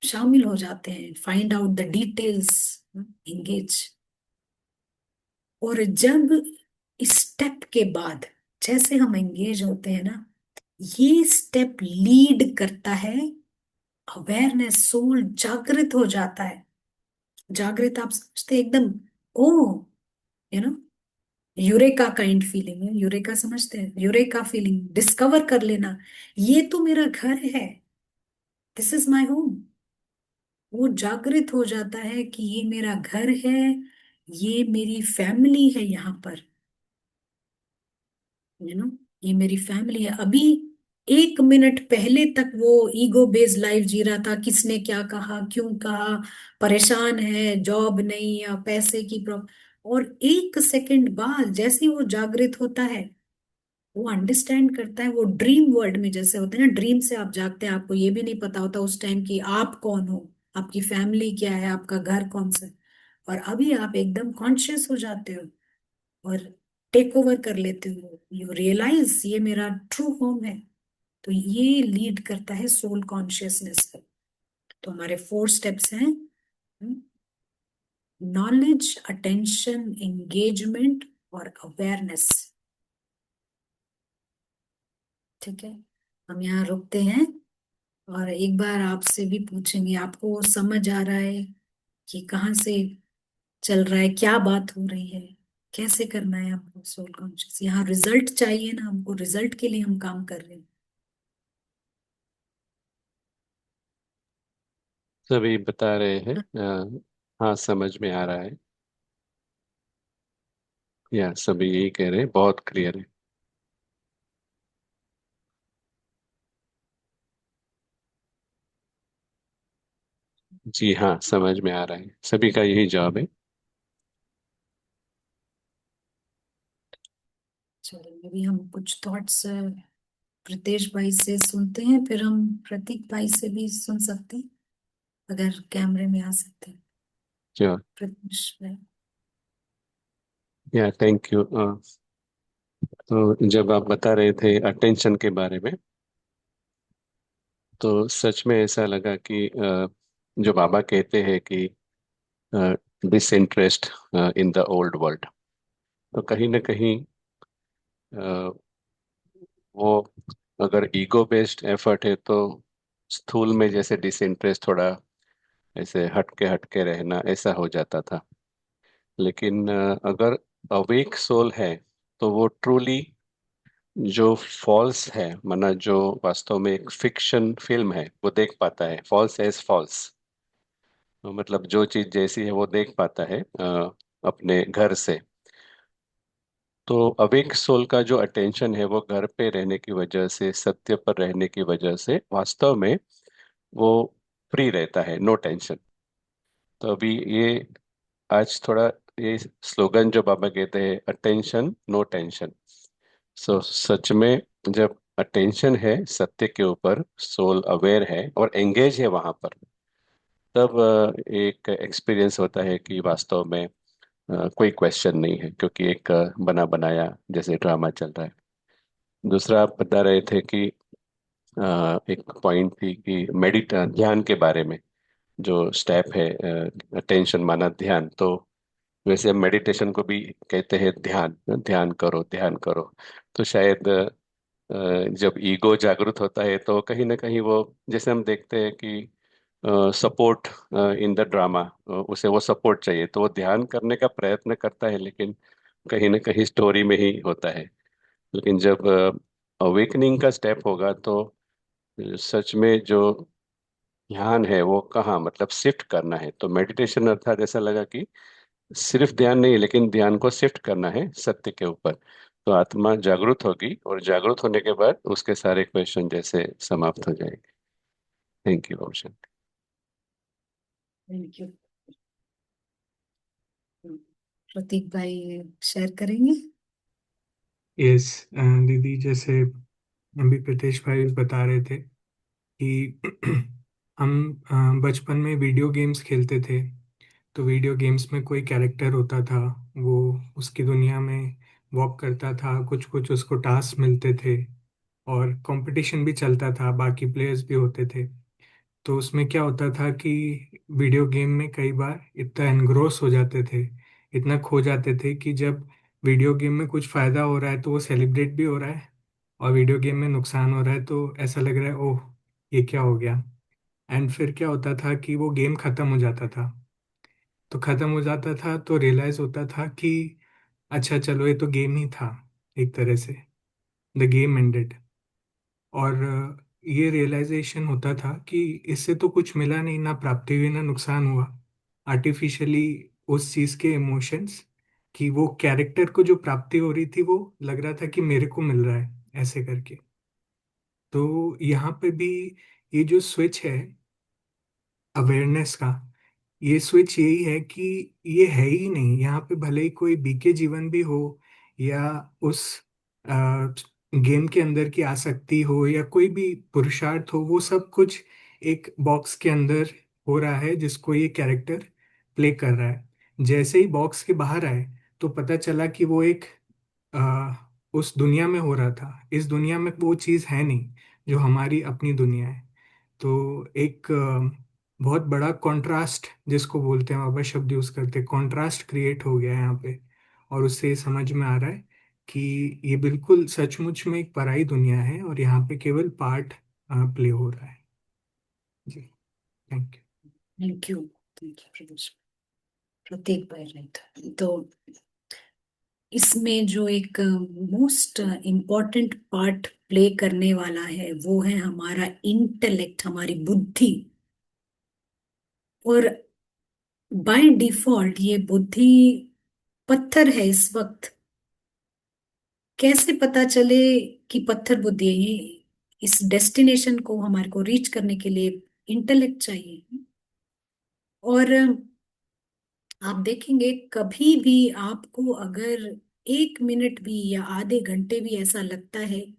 शामिल हो जाते हैं, find out the details, engage. और जब इस स्टेप के बाद जैसे हम एंगेज होते हैं ना, ये स्टेप लीड करता है अवेयरनेस, सोल जागृत हो जाता है। जागृत आप समझते हैं एकदम, oh you know eureka kind feeling है, यूरेका समझते हैं, यूरेका फीलिंग डिस्कवर कर लेना, ये तो मेरा घर है, दिस इज माय होम। वो जागृत हो जाता है कि ये मेरा घर है, ये मेरी फैमिली है यहाँ पर, यू नो ये मेरी फैमिली है। अभी 1 मिनट पहले तक वो ईगो बेस्ड लाइफ जी रहा था, किसने क्या कहा, क्यों कहा, परेशान है, जॉब नहीं या पैसे की प्रॉब्लम। और 1 सेकंड बाद जैसे ही वो जागृत होता है, वो अंडरस्टैंड करता है, वो ड्रीम वर्ल्ड में जैसे होते हैं ना, ड्रीम से आप जागते हैं, आपको ये भी नहीं पता होता उस टाइम कि आप कौन हो, आपकी फैमिली क्या है, आपका घर कौन सा है। और अभी आप एकदम कॉन्शियस हो जाते हो और टेक ओवर कर लेते हो, यू रियलाइज ये मेरा ट्रू होम है। तो ये लीड करता है सोल कॉन्शियसनेस पर। तो हमारे 4 स्टेप्स हैं: नॉलेज, अटेंशन, एंगेजमेंट और अवेयरनेस। ठीक है, हम यहाँ रुकते हैं, और एक बार आपसे भी पूछेंगे, आपको समझ आ रहा है कि कहाँ से चल रहा है, क्या बात हो रही है, कैसे करना है हमको सोल कॉन्शियस। यहाँ रिजल्ट चाहिए ना हमको, रिजल्ट के लिए हम काम कर रहे हैं। सभी बता रहे हैं। हाँ, समझ में आ रहा है। या सभी यही कह रहे हैं, बहुत क्लियर है। जी हाँ, समझ में आ रहा है, सभी का यही जवाब है। चलो अभी हम कुछ थॉट्स प्रीतेश भाई से सुनते हैं, फिर हम प्रतीक भाई से भी सुन सकते हैं, अगर कैमरे में आ सकते हैं। जो प्रीतेश भाई। या थैंक यू। तो जब आप बता रहे थे अटेंशन के बारे में, तो सच में ऐसा लगा कि जो बाबा कहते हैं कि disinterest in the old world, तो कहीं ना कहीं अ, वो अगर ईगो बेस्ड एफर्ट है तो स्थूल में जैसे डिसइंटरेस्ट, थोड़ा ऐसे हटके हटके रहना ऐसा हो जाता था। लेकिन अगर अवेक सोल है तो वो ट्रूली जो फॉल्स है, माना जो वास्तव में एक फिक्शन फिल्म है, वो देख पाता है फॉल्स एज फॉल्स। मतलब जो चीज जैसी है वो देख पाता है अपने घर से। तो अवेक सोल का जो अटेंशन है वो घर पे रहने की वजह से, सत्य पर रहने की वजह से वास्तव में वो फ्री रहता है, नो टेंशन। तो अभी ये आज थोड़ा ये स्लोगन जो बाबा कहते हैं, अटेंशन नो टेंशन। सो सच में जब अटेंशन है सत्य के ऊपर, सोल अवेयर है और एंगेज है वहां पर, तब एक एक्सपीरियंस होता है कि वास्तव में कोई क्वेश्चन नहीं है, क्योंकि एक बना बनाया जैसे ड्रामा चल रहा है। दूसरा आप बता रहे थे कि एक पॉइंट थी कि ध्यान के बारे में, जो स्टेप है अटेंशन माना ध्यान, तो वैसे हम मेडिटेशन को भी कहते हैं ध्यान, ध्यान करो ध्यान करो। तो शायद जब ईगो जागृत होता है तो कहीं ना कहीं वो, जैसे हम देखते हैं कि सपोर्ट इन द ड्रामा, उसे वो सपोर्ट चाहिए तो वो ध्यान करने का प्रयत्न करता है, लेकिन कहीं ना कहीं स्टोरी में ही होता है। लेकिन जब अवेकनिंग का स्टेप होगा तो सच में जो ध्यान है वो कहाँ, मतलब शिफ्ट करना है। तो मेडिटेशन अर्थात ऐसा लगा कि सिर्फ ध्यान नहीं, लेकिन ध्यान को शिफ्ट करना है सत्य के ऊपर। तो आत्मा जागृत होगी और जागृत होने के बाद उसके सारे क्वेश्चन जैसे समाप्त हो जाएंगे। Thank you option. Thank you. Prateek भाई शेयर करेंगे। यस दीदी, जैसे अभी प्रीतेश भाई बता रहे थे कि हम बचपन में वीडियो गेम्स खेलते थे। तो वीडियो गेम्स में कोई कैरेक्टर होता था, वो उसकी दुनिया में वॉक करता था, कुछ कुछ उसको टास्क मिलते थे और कंपटीशन भी चलता था, बाकी प्लेयर्स भी होते थे। तो उसमें क्या होता था कि वीडियो गेम में कई बार इतना एनग्रोस हो जाते थे, इतना खो जाते थे कि जब वीडियो गेम में कुछ फायदा हो रहा है तो वो सेलिब्रेट भी हो रहा है, और वीडियो गेम में नुकसान हो रहा है तो ऐसा लग रहा है ओह ये क्या हो गया। एंड फिर क्या होता था कि वो गेम खत्म हो जाता था। तो खत्म हो जाता था तो रियलाइज होता था कि अच्छा चलो ये तो गेम ही था, एक तरह से द गेम एंडेड। और ये रियलाइजेशन होता था कि इससे तो कुछ मिला नहीं, ना प्राप्ति हुई ना नुकसान हुआ। आर्टिफिशियली उस चीज के इमोशंस, कि वो कैरेक्टर को जो प्राप्ति हो रही थी वो लग रहा था कि मेरे को मिल रहा है, ऐसे करके। तो यहाँ पे भी ये जो स्विच है अवेयरनेस का, ये स्विच यही है कि ये है ही नहीं यहाँ पे, भले ही कोई बीके जीवन भी हो या उस गेम के अंदर की आसक्ति हो या कोई भी पुरुषार्थ हो, वो सब कुछ एक बॉक्स के अंदर हो रहा है जिसको ये कैरेक्टर प्ले कर रहा है। जैसे ही बॉक्स के बाहर आए तो पता चला कि वो एक आ, उस दुनिया में हो रहा था, इस दुनिया में वो चीज़ है नहीं जो हमारी अपनी दुनिया है। तो एक बहुत बड़ा कंट्रास्ट जिसको बोलते हैं, बाबा शब्द यूज करते हैं, कंट्रास्ट क्रिएट हो गया है यहाँ पे। और उससे ये समझ में आ रहा है कि ये बिल्कुल सचमुच में एक पराई दुनिया है और यहाँ पे केवल पार्ट प्ले हो रहा है। जी, थैंक थैंक यू। प्रत्येक बार नहीं था। तो इसमें जो एक मोस्ट इम्पोर्टेंट पार्ट प्ले करने वाला है वो है हमारा इंटेलेक्ट, हमारी बुद्धि। और बाय डिफॉल्ट ये बुद्धि पत्थर है इस वक्त। कैसे पता चले कि पत्थर बुद्धि है? ये इस डेस्टिनेशन को हमारे को रीच करने के लिए इंटेलेक्ट चाहिए। और आप देखेंगे कभी भी आपको अगर 1 मिनट भी या आधे घंटे भी ऐसा लगता है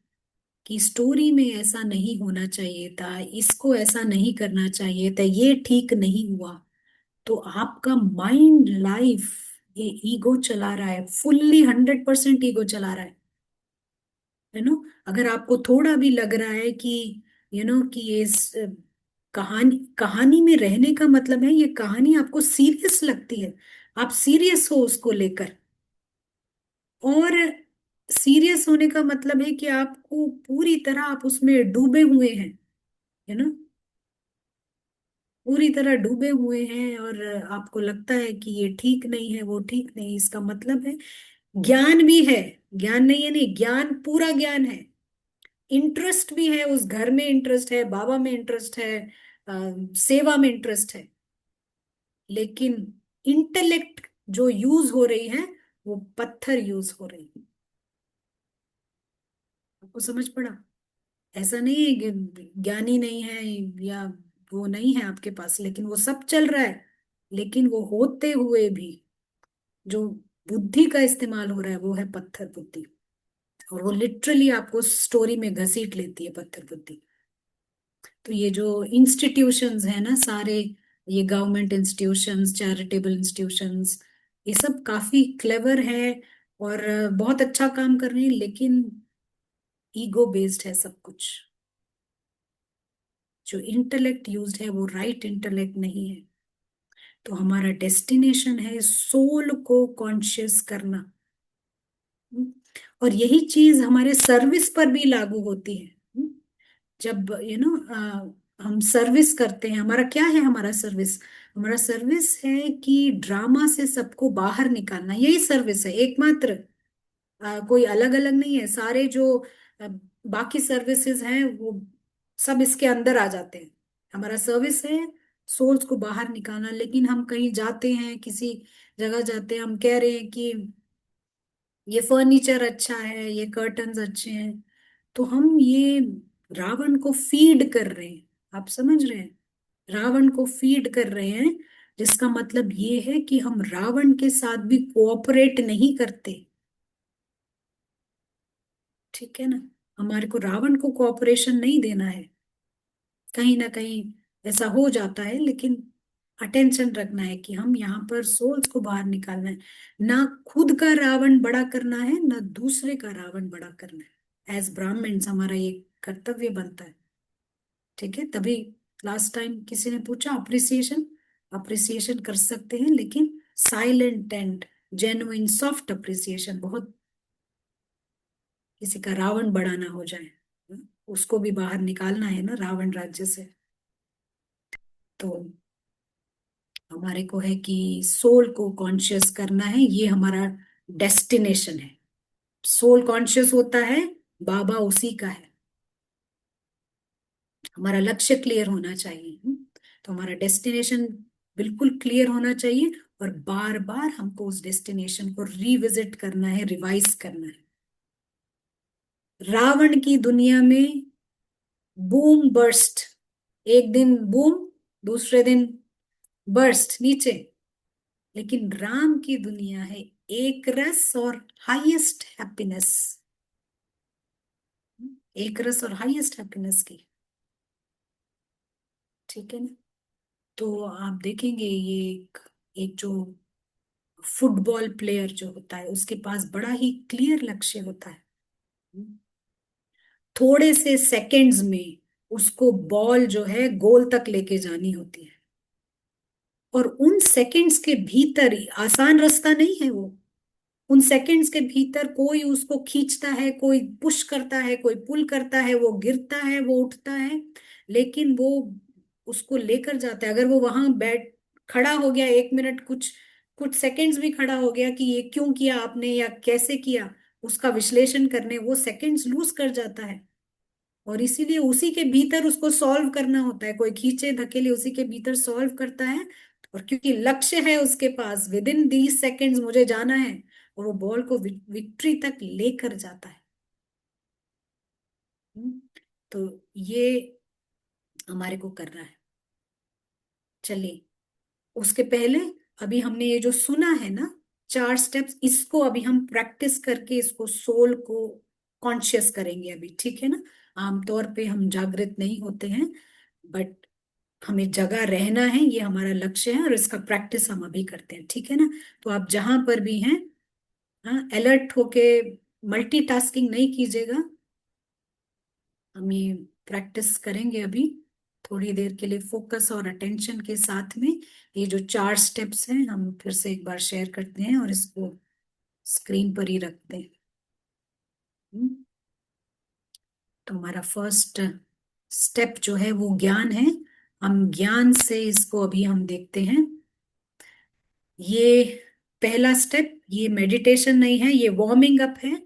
कि स्टोरी में ऐसा नहीं होना चाहिए था, इसको ऐसा नहीं करना चाहिए था, ये ठीक नहीं हुआ, तो आपका माइंड लाइफ ये ईगो चला रहा है, फुल्ली 100% ईगो चला रहा है नो। अगर आपको थोड़ा भी लग रहा है कि कि ये कहानी कहानी में रहने का मतलब है ये कहानी आपको सीरियस लगती है, आप सीरियस हो उसको लेकर। और सीरियस होने का मतलब है कि आपको पूरी तरह आप उसमें डूबे हुए हैं, है ना, पूरी तरह डूबे हुए हैं। और आपको लगता है कि ये ठीक नहीं है, वो ठीक नहीं, इसका मतलब है ज्ञान भी है। ज्ञान नहीं है, नहीं, ज्ञान, पूरा ज्ञान है। इंटरेस्ट भी है, उस घर में इंटरेस्ट है, बाबा में इंटरेस्ट है, सेवा में इंटरेस्ट है। लेकिन इंटेलेक्ट जो यूज हो रही है वो पत्थर यूज हो रही है। आपको समझ पड़ा? ऐसा नहीं है कि ज्ञानी नहीं है या वो नहीं है आपके पास, लेकिन वो सब चल रहा है। लेकिन वो होते हुए भी जो बुद्धि का इस्तेमाल हो रहा है वो है पत्थर बुद्धि। और वो लिटरली आपको स्टोरी में घसीट लेती है पत्थर बुद्धि। तो ये जो इंस्टीट्यूशंस है ना सारे, ये गवर्नमेंट इंस्टीट्यूशंस, चैरिटेबल इंस्टीट्यूशंस, ये सब काफी क्लेवर है और बहुत अच्छा काम कर रहे हैं, लेकिन ईगो बेस्ड है सब कुछ। जो इंटेलेक्ट यूज्ड है वो राइट इंटेलेक्ट नहीं है। तो हमारा डेस्टिनेशन है सोल को कॉन्शियस करना। हम्म। और यही चीज हमारे सर्विस पर भी लागू होती है। जब हम सर्विस करते हैं, हमारा क्या है, हमारा सर्विस, हमारा सर्विस है कि ड्रामा से सबको बाहर निकालना, यही सर्विस है एकमात्र। कोई अलग अलग नहीं है, सारे जो अ, बाकी सर्विसेज हैं वो सब इसके अंदर आ जाते हैं। हमारा सर्विस है सोल्स को बाहर निकालना। लेकिन हम कहीं जाते हैं, किसी जगह जाते हैं, हम कह रहे हैं कि ये फर्नीचर अच्छा है, ये कर्टन्स अच्छे हैं, तो हम ये रावण को फीड कर रहे हैं। आप समझ रहे हैं? रावण को फीड कर रहे हैं, जिसका मतलब ये है कि हम रावण के साथ भी कोऑपरेट नहीं करते। ठीक है ना? हमारे को रावण को कोऑपरेशन नहीं देना है। कहीं ना कहीं ऐसा हो जाता है, लेकिन अटेंशन रखना है कि हम यहाँ पर सोल्स को बाहर निकालना है। ना खुद का रावण बड़ा करना है, ना दूसरे का रावण बड़ा करना है। एज ब्राह्मण्स हमारा ये कर्तव्य बनता है। ठीक है? तभी लास्ट टाइम किसी ने पूछा अप्रिसिएशन, अप्रिसिएशन कर सकते हैं, लेकिन silent and genuine soft appreciation, बहुत किसी का रावण बड़ा ना हो जाए। उसको भी बाहर निकालना है ना रावण राज्य से। तो हमारे को है कि सोल को कॉन्शियस करना है, ये हमारा डेस्टिनेशन है। सोल कॉन्शियस होता है, बाबा उसी का है। हमारा लक्ष्य क्लियर होना चाहिए। तो हमारा डेस्टिनेशन बिल्कुल क्लियर होना चाहिए, और बार बार हमको उस डेस्टिनेशन को रिविजिट करना है, रिवाइज करना है। रावण की दुनिया में बूम बर्स्ट, एक दिन बूम, दूसरे दिन बर्स्ट नीचे। लेकिन राम की दुनिया है एक रस और हाईएस्ट हैप्पीनेस, एक रस और हाईएस्ट हैप्पीनेस की। ठीक है ना? तो आप देखेंगे ये एक जो फुटबॉल प्लेयर जो होता है उसके पास बड़ा ही क्लियर लक्ष्य होता है। थोड़े से सेकंड्स में उसको बॉल जो है गोल तक लेके जानी होती है। और उन सेकंड्स के भीतर ही, आसान रास्ता नहीं है वो, उन सेकंड्स के भीतर कोई उसको खींचता है, कोई पुश करता है, कोई पुल करता है, वो गिरता है, वो उठता है, लेकिन वो उसको लेकर जाता है। अगर वो वहां बैठ खड़ा हो गया 1 मिनट, कुछ कुछ सेकंड्स भी खड़ा हो गया कि ये क्यों किया आपने या कैसे किया, उसका विश्लेषण करने वो सेकंड्स लूज कर जाता है। और इसीलिए उसी के भीतर उसको सॉल्व करना होता है, कोई खींचे धकेले उसी के भीतर सॉल्व करता है। और क्योंकि लक्ष्य है उसके पास, विद इन दीज सेकेंड्स मुझे जाना है, और वो बॉल को विक्ट्री तक लेकर जाता है। हम्म, तो ये हमारे को करना है। चलिए, उसके पहले अभी हमने ये जो सुना है ना, 4 स्टेप्स, इसको अभी हम प्रैक्टिस करके इसको सोल को कॉन्शियस करेंगे अभी, ठीक है ना। आमतौर पे हम जागृत नहीं होते हैं, बट हमें जगा रहना है, ये हमारा लक्ष्य है, और इसका प्रैक्टिस हम अभी करते हैं, ठीक है ना। तो आप जहां पर भी हैं, हाँ, अलर्ट होके मल्टीटास्किंग नहीं कीजिएगा। हम ये प्रैक्टिस करेंगे अभी थोड़ी देर के लिए, फोकस और अटेंशन के साथ में। ये जो 4 स्टेप्स हैं हम फिर से एक बार शेयर करते हैं और इसको स्क्रीन पर ही रखते हैं। हम्म, तो हमारा फर्स्ट स्टेप जो है वो ज्ञान है। हम ज्ञान से इसको अभी हम देखते हैं। ये पहला स्टेप, ये मेडिटेशन नहीं है, ये वार्मिंग अप है।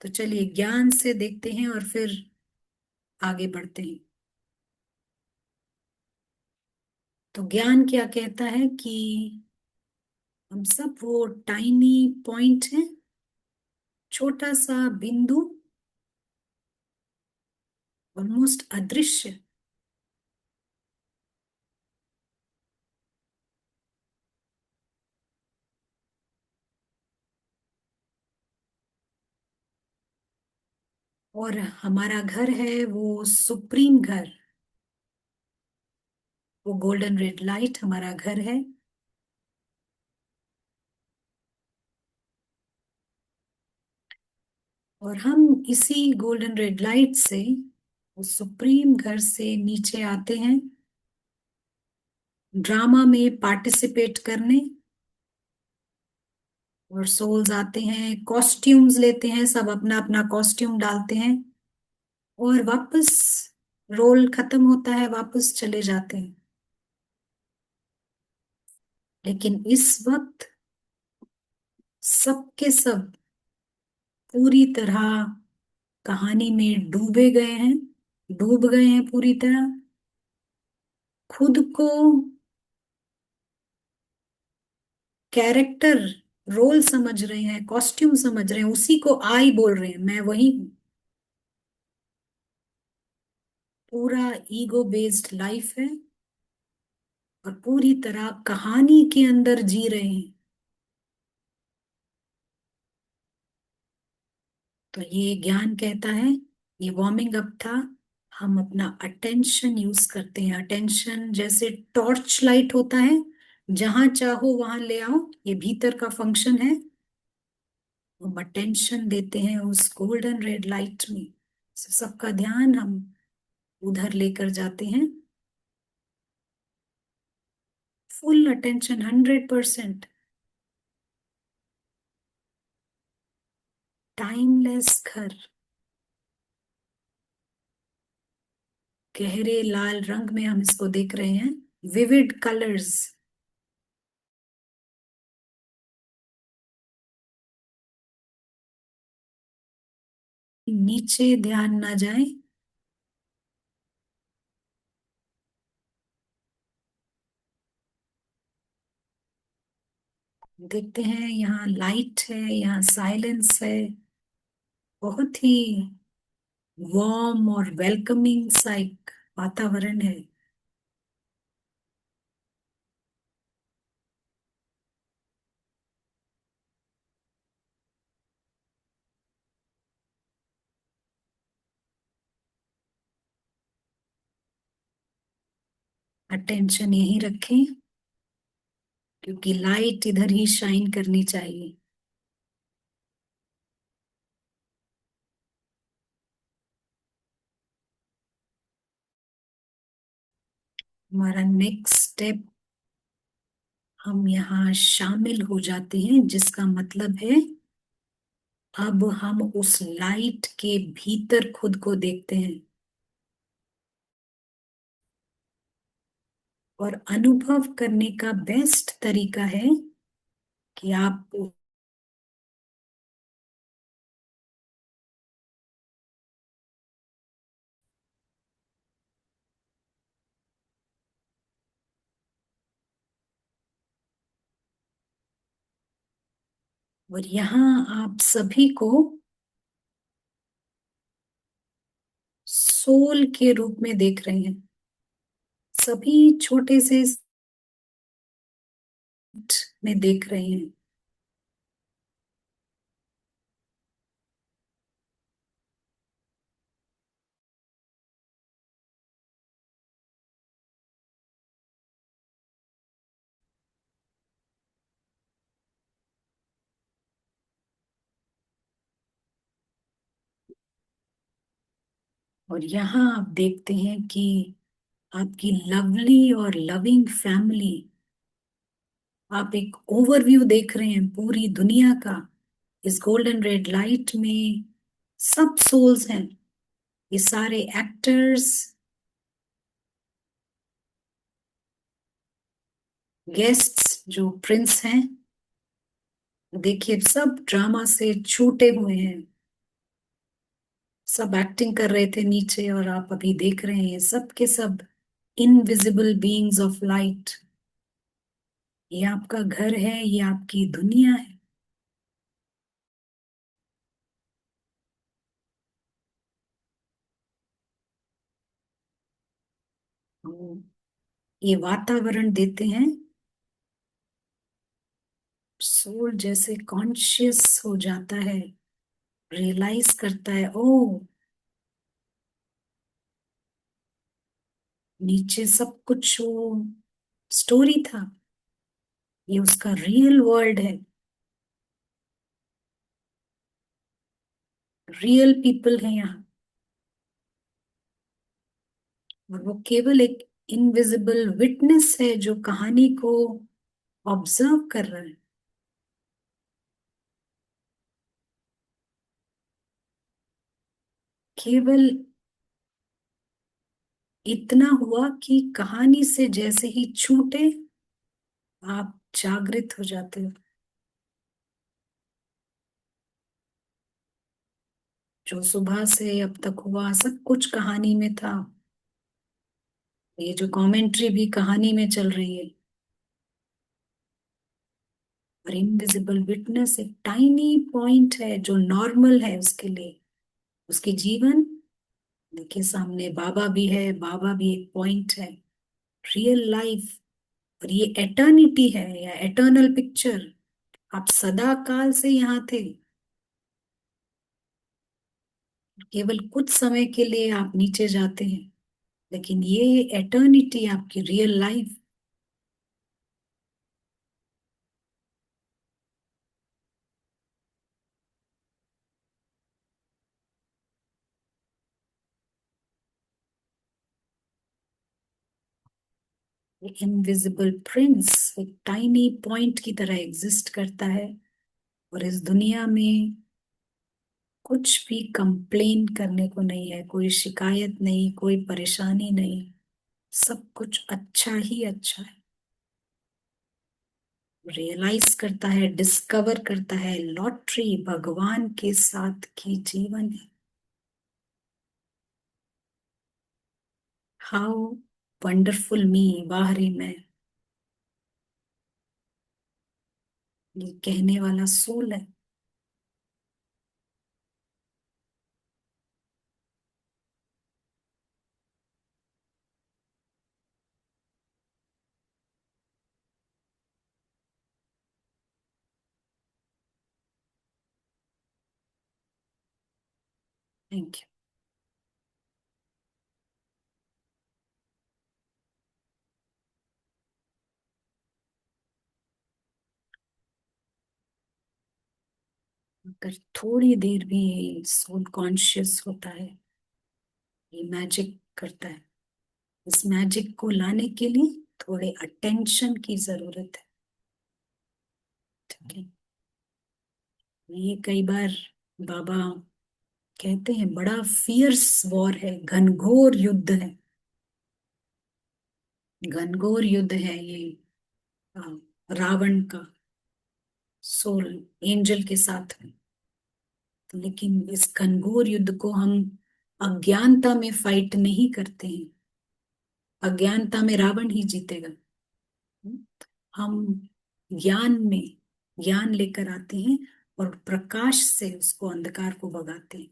तो चलिए ज्ञान से देखते हैं और फिर आगे बढ़ते हैं। तो ज्ञान क्या कहता है कि हम सब वो टाइनी पॉइंट है, छोटा सा बिंदु, ऑलमोस्ट अदृश्य। और हमारा घर है वो सुप्रीम घर, वो गोल्डन रेड लाइट हमारा घर है। और हम इसी गोल्डन रेड लाइट से, उस सुप्रीम घर से नीचे आते हैं ड्रामा में पार्टिसिपेट करने। और सोल्स आते हैं, कॉस्ट्यूम्स लेते हैं, सब अपना अपना कॉस्ट्यूम डालते हैं और वापस रोल खत्म होता है, वापस चले जाते हैं। लेकिन इस वक्त सब के सब पूरी तरह कहानी में डूबे गए हैं, डूब गए हैं पूरी तरह, खुद को कैरेक्टर रोल समझ रहे हैं, कॉस्ट्यूम समझ रहे हैं, उसी को आई बोल रहे हैं, मैं वही हूं। पूरा ईगो बेस्ड लाइफ है और पूरी तरह कहानी के अंदर जी रहे हैं। तो ये ज्ञान कहता है, ये वार्मिंग अप था। हम अपना अटेंशन यूज करते हैं, अटेंशन जैसे टॉर्च लाइट होता है, जहां चाहो वहां ले आओ, ये भीतर का फंक्शन है। हम अटेंशन देते हैं उस गोल्डन रेड लाइट में, सबका ध्यान हम उधर लेकर जाते हैं। Full attention, 100%। टाइमलेस घर, गहरे लाल रंग में हम इसको देख रहे हैं, विविड कलर्स। नीचे ध्यान ना जाए। देखते हैं यहाँ लाइट है, यहाँ साइलेंस है, बहुत ही वार्म और वेलकमिंग सा एक वातावरण है। अटेंशन यही रखें, क्योंकि लाइट इधर ही शाइन करनी चाहिए। हमारा नेक्स्ट स्टेप, हम यहाँ शामिल हो जाते हैं, जिसका मतलब है अब हम उस लाइट के भीतर खुद को देखते हैं। और अनुभव करने का बेस्ट तरीका है कि आप, और यहाँ आप सभी को सोल के रूप में देख रहे हैं। सभी छोटे से में देख रहे हैं। और यहाँ आप देखते हैं कि आपकी लवली और लविंग फैमिली, आप एक ओवरव्यू देख रहे हैं पूरी दुनिया का। इस गोल्डन रेड लाइट में सब सोल्स हैं, ये सारे एक्टर्स, गेस्ट्स जो प्रिंस हैं, देखिए सब ड्रामा से छूटे हुए हैं। सब एक्टिंग कर रहे थे नीचे और आप अभी देख रहे हैं सब के सब इनविजिबल बीइंग्स ऑफ लाइट। ये आपका घर है, ये आपकी दुनिया है। तो ये वातावरण देते हैं, सोल जैसे कॉन्शियस हो जाता है, रियलाइज करता है, ओ नीचे सब कुछ वो स्टोरी था, ये उसका रियल वर्ल्ड है, रियल पीपल है यहाँ। और वो केवल एक इनविजिबल विटनेस है जो कहानी को ऑब्जर्व कर रहा है। केवल इतना हुआ कि कहानी से जैसे ही छूटे आप जागृत हो जाते हो। जो सुबह से अब तक हुआ सब कुछ कहानी में था, ये जो कमेंट्री भी कहानी में चल रही है। और इनविजिबल विटनेस एक टाइनी पॉइंट है जो नॉर्मल है उसके लिए, उसके जीवन। देखिए सामने बाबा भी है, बाबा भी एक पॉइंट है, रियल लाइफ। और ये एटर्निटी है या एटर्नल पिक्चर। आप सदा काल से यहाँ थे, केवल कुछ समय के लिए आप नीचे जाते हैं, लेकिन ये एटर्निटी आपकी रियल लाइफ। इनविजिबल प्रिंस एक टाइनी पॉइंट की तरह एग्जिस्ट करता है, और इस दुनिया में कुछ भी कंप्लेन करने को नहीं है, कोई शिकायत नहीं, कोई परेशानी नहीं, सब कुछ अच्छा ही अच्छा है। रियलाइज करता है, डिस्कवर करता है, लॉटरी भगवान के साथ की जीवन है। हाउ वंडरफुल मी, वाह रे मैं, ये कहने वाला सोल है। Thank you. अगर थोड़ी देर भी सोल कॉन्शियस होता है, ये मैजिक करता है। इस मैजिक को लाने के लिए थोड़े अटेंशन की जरूरत है, ठीक है। ये कई बार बाबा कहते हैं बड़ा फियर्स वॉर है, घनघोर युद्ध है। घनघोर युद्ध है ये, अ, रावण का सोल एंजल के साथ में। लेकिन इस घनघोर युद्ध को हम अज्ञानता में फाइट नहीं करते हैं। अज्ञानता में रावण ही जीतेगा। हम ज्ञान में ज्ञान लेकर आते हैं और प्रकाश से उसको अंधकार को भगाते हैं।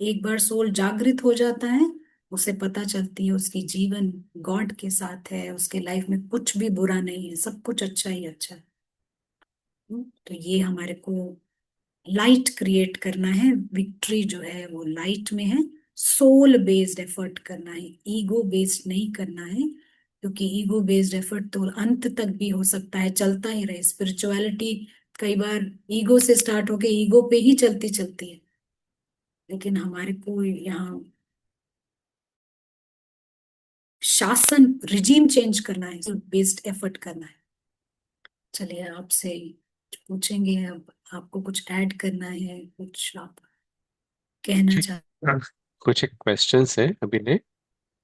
एक बार सोल जागृत हो जाता है, उसे पता चलती है उसकी जीवन गॉड के साथ है, उसके लाइफ में कुछ भी बुरा नहीं है, सब कुछ अच्छा ही अच्छा है। तो ये हमारे को लाइट क्रिएट करना है। विक्ट्री जो है वो लाइट में है। सोल बेस्ड एफर्ट करना है, ईगो बेस्ड नहीं करना है। क्योंकि ईगो बेस्ड एफर्ट तो अंत तक भी हो सकता है, चलता ही रहे। स्पिरिचुअलिटी कई बार ईगो से स्टार्ट होके ईगो पे ही चलती चलती है। लेकिन हमारे को यहाँ शासन रिजीम चेंज करना है, बेस्ड एफर्ट करना है। चलिए आपसे पूछेंगे अब। आपको कुछ ऐड करना है, कुछ आप कहना जी। चाह? हाँ। कुछ एक क्वेश्चंस है अभी ने।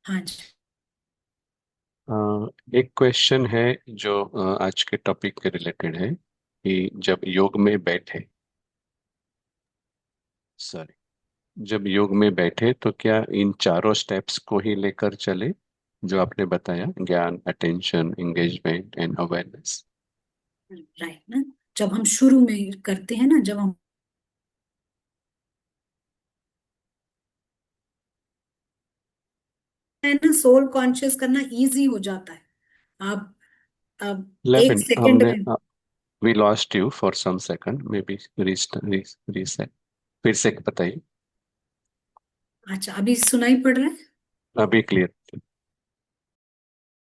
हाँ जी। एक क्वेश्चन है जो आज के टॉपिक के रिलेटेड है कि जब योग में बैठे, सॉरी, जब योग में बैठे तो क्या इन चारों स्टेप्स को ही लेकर चले जो आपने बताया, ज्ञान, attention, engagement and awareness? Right ना। जब हम शुरू में करते हैं ना, जब हम है ना, सोल कॉन्शियस करना इजी हो जाता है। आप अब एक 11 सेकंड हमने, में। We lost you for some second, may be reset, फिर से बताइए। अच्छा, अभी सुनाई पड़ रहा है? अभी क्लियर।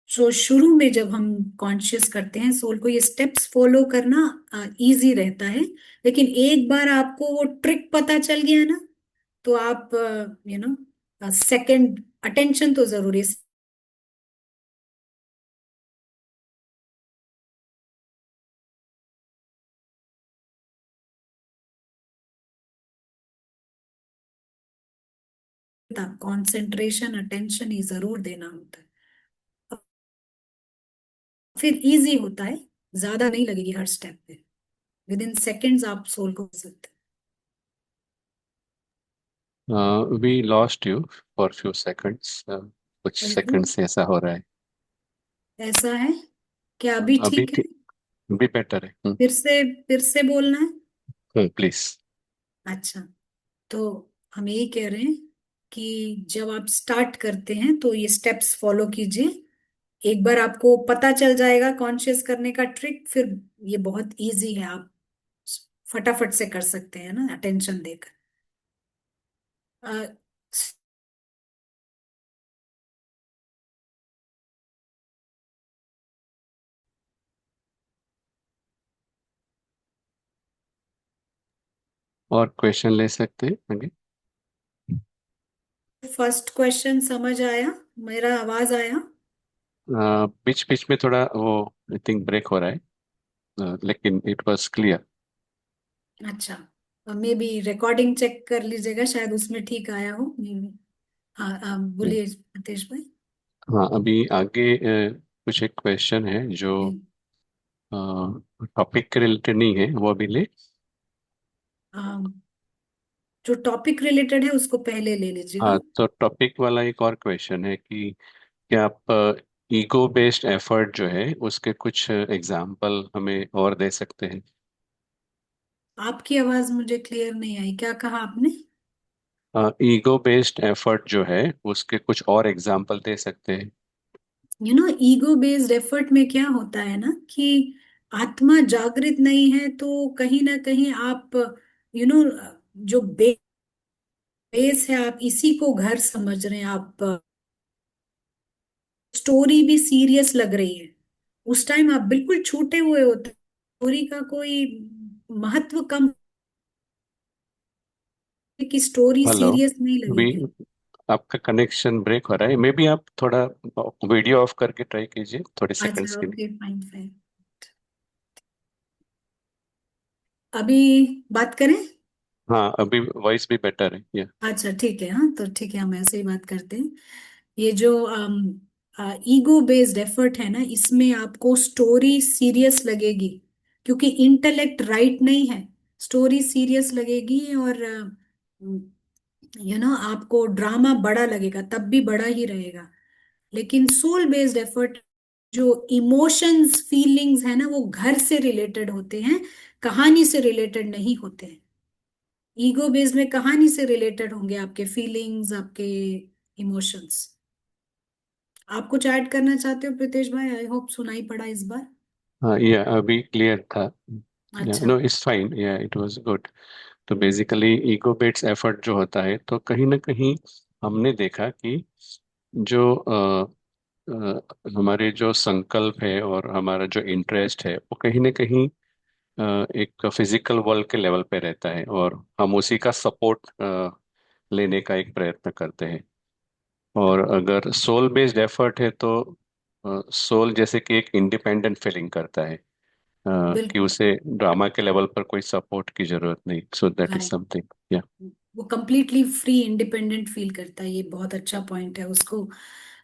तो शुरू में जब हम कॉन्शियस करते हैं सोल को, ये स्टेप्स फॉलो करना इजी रहता है। लेकिन एक बार आपको वो ट्रिक पता चल गया ना, तो आप सेकंड अटेंशन तो जरूरी है। कंसंट्रेशन अटेंशन ही जरूर देना होता है। फिर इजी होता है, ज्यादा नहीं लगेगी हर स्टेप पे। विद इन सेकेंड्स आप सोल को कर सकते we lost you for few seconds, कुछ हैं। सेकंड से ऐसा हो रहा है। ऐसा है? क्या अभी अभी ठीक है? ठीक, अभी बेटर है। फिर से बोलना है? प्लीज। अच्छा, तो हम यही कह रहे हैं कि जब आप स्टार्ट करते हैं तो ये स्टेप्स फॉलो कीजिए। एक बार आपको पता चल जाएगा कॉन्शियस करने का ट्रिक, फिर ये बहुत इजी है। आप फटाफट से कर सकते हैं ना, अटेंशन देकर। अ, और क्वेश्चन ले सकते हैं आगे। फर्स्ट क्वेश्चन समझ आया? मेरा आवाज आया? बीच बीच में थोड़ा वो आई थिंक ब्रेक हो रहा है, लेकिन इट वाज क्लियर। अच्छा, मे बी रिकॉर्डिंग चेक कर लीजिएगा, शायद उसमें ठीक आया हो मे बी। हाँ, बोलिए नितेश भाई। हाँ, अभी आगे कुछ एक क्वेश्चन है जो टॉपिक के रिलेटेड नहीं है, वो अभी ले। अम, जो टॉपिक रिलेटेड है उसको पहले ले लीजिएगा। हाँ, तो टॉपिक वाला एक और क्वेश्चन है कि क्या आप ईगो बेस्ड एफर्ट जो है उसके कुछ एग्जाम्पल हमें और दे सकते हैं? आपकी आवाज मुझे क्लियर नहीं आई, क्या कहा आपने? ईगो बेस्ड एफर्ट जो है उसके कुछ और एग्जाम्पल दे सकते हैं? ईगो बेस्ड एफर्ट में क्या होता है ना कि आत्मा जागृत नहीं है, तो कहीं ना कहीं आप यू नो जो बेस है, आप इसी को घर समझ रहे हैं। आप स्टोरी भी सीरियस लग रही है, उस टाइम आप बिल्कुल छूटे हुए होते। स्टोरी का कोई महत्व कम, कि स्टोरी हेलो। सीरियस नहीं अभी लगेगी। आपका कनेक्शन ब्रेक हो रहा है, मे बी आप थोड़ा वीडियो ऑफ करके ट्राई कीजिए थोड़े सेकंड्स अच्छा, के लिए। Okay, fine fine. अभी बात करें? हाँ, अभी वॉइस भी बेटर है, या। अच्छा ठीक है, हाँ तो ठीक है, हम ऐसे ही बात करते हैं। ये जो ईगो बेस्ड एफर्ट है ना, इसमें आपको स्टोरी सीरियस लगेगी, क्योंकि इंटेलेक्ट राइट नहीं है। स्टोरी सीरियस लगेगी, और आपको ड्रामा बड़ा लगेगा, तब भी बड़ा ही रहेगा। लेकिन सोल बेस्ड एफर्ट, जो इमोशंस फीलिंग्स है ना, वो घर से रिलेटेड होते हैं, कहानी से रिलेटेड नहीं होते हैं। ईगो बेस्ड में कहानी से रिलेटेड होंगे आपके फीलिंग्स, आपके इमोशंस। आप कुछ ऐड करना चाहते हो प्रीतेश भाई? आई होप सुनाई पड़ा इस बार। हाँ, ये अभी क्लियर था। या अच्छा। नो, इट्स फाइन, या इट वाज गुड। तो बेसिकली ईगो बेस्ड एफर्ट जो होता है, तो कहीं ना कहीं हमने देखा कि जो हमारे जो संकल्प है और हमारा जो इंटरेस्ट है, वो कहीं ना कहीं एक फिजिकल वर्ल्ड के लेवल पे रहता है, और हम उसी का सपोर्ट लेने का एक प्रयत्न करते हैं। और अगर सोल बेस्ड एफर्ट है, तो सोल जैसे कि एक इंडिपेंडेंट फीलिंग करता है, कि बिल्कुल। उसे ड्रामा के लेवल पर कोई सपोर्ट की जरूरत नहीं। So that is right. Something. या वो कंप्लीटली फ्री इंडिपेंडेंट फील करता है, ये बहुत अच्छा पॉइंट है उसको।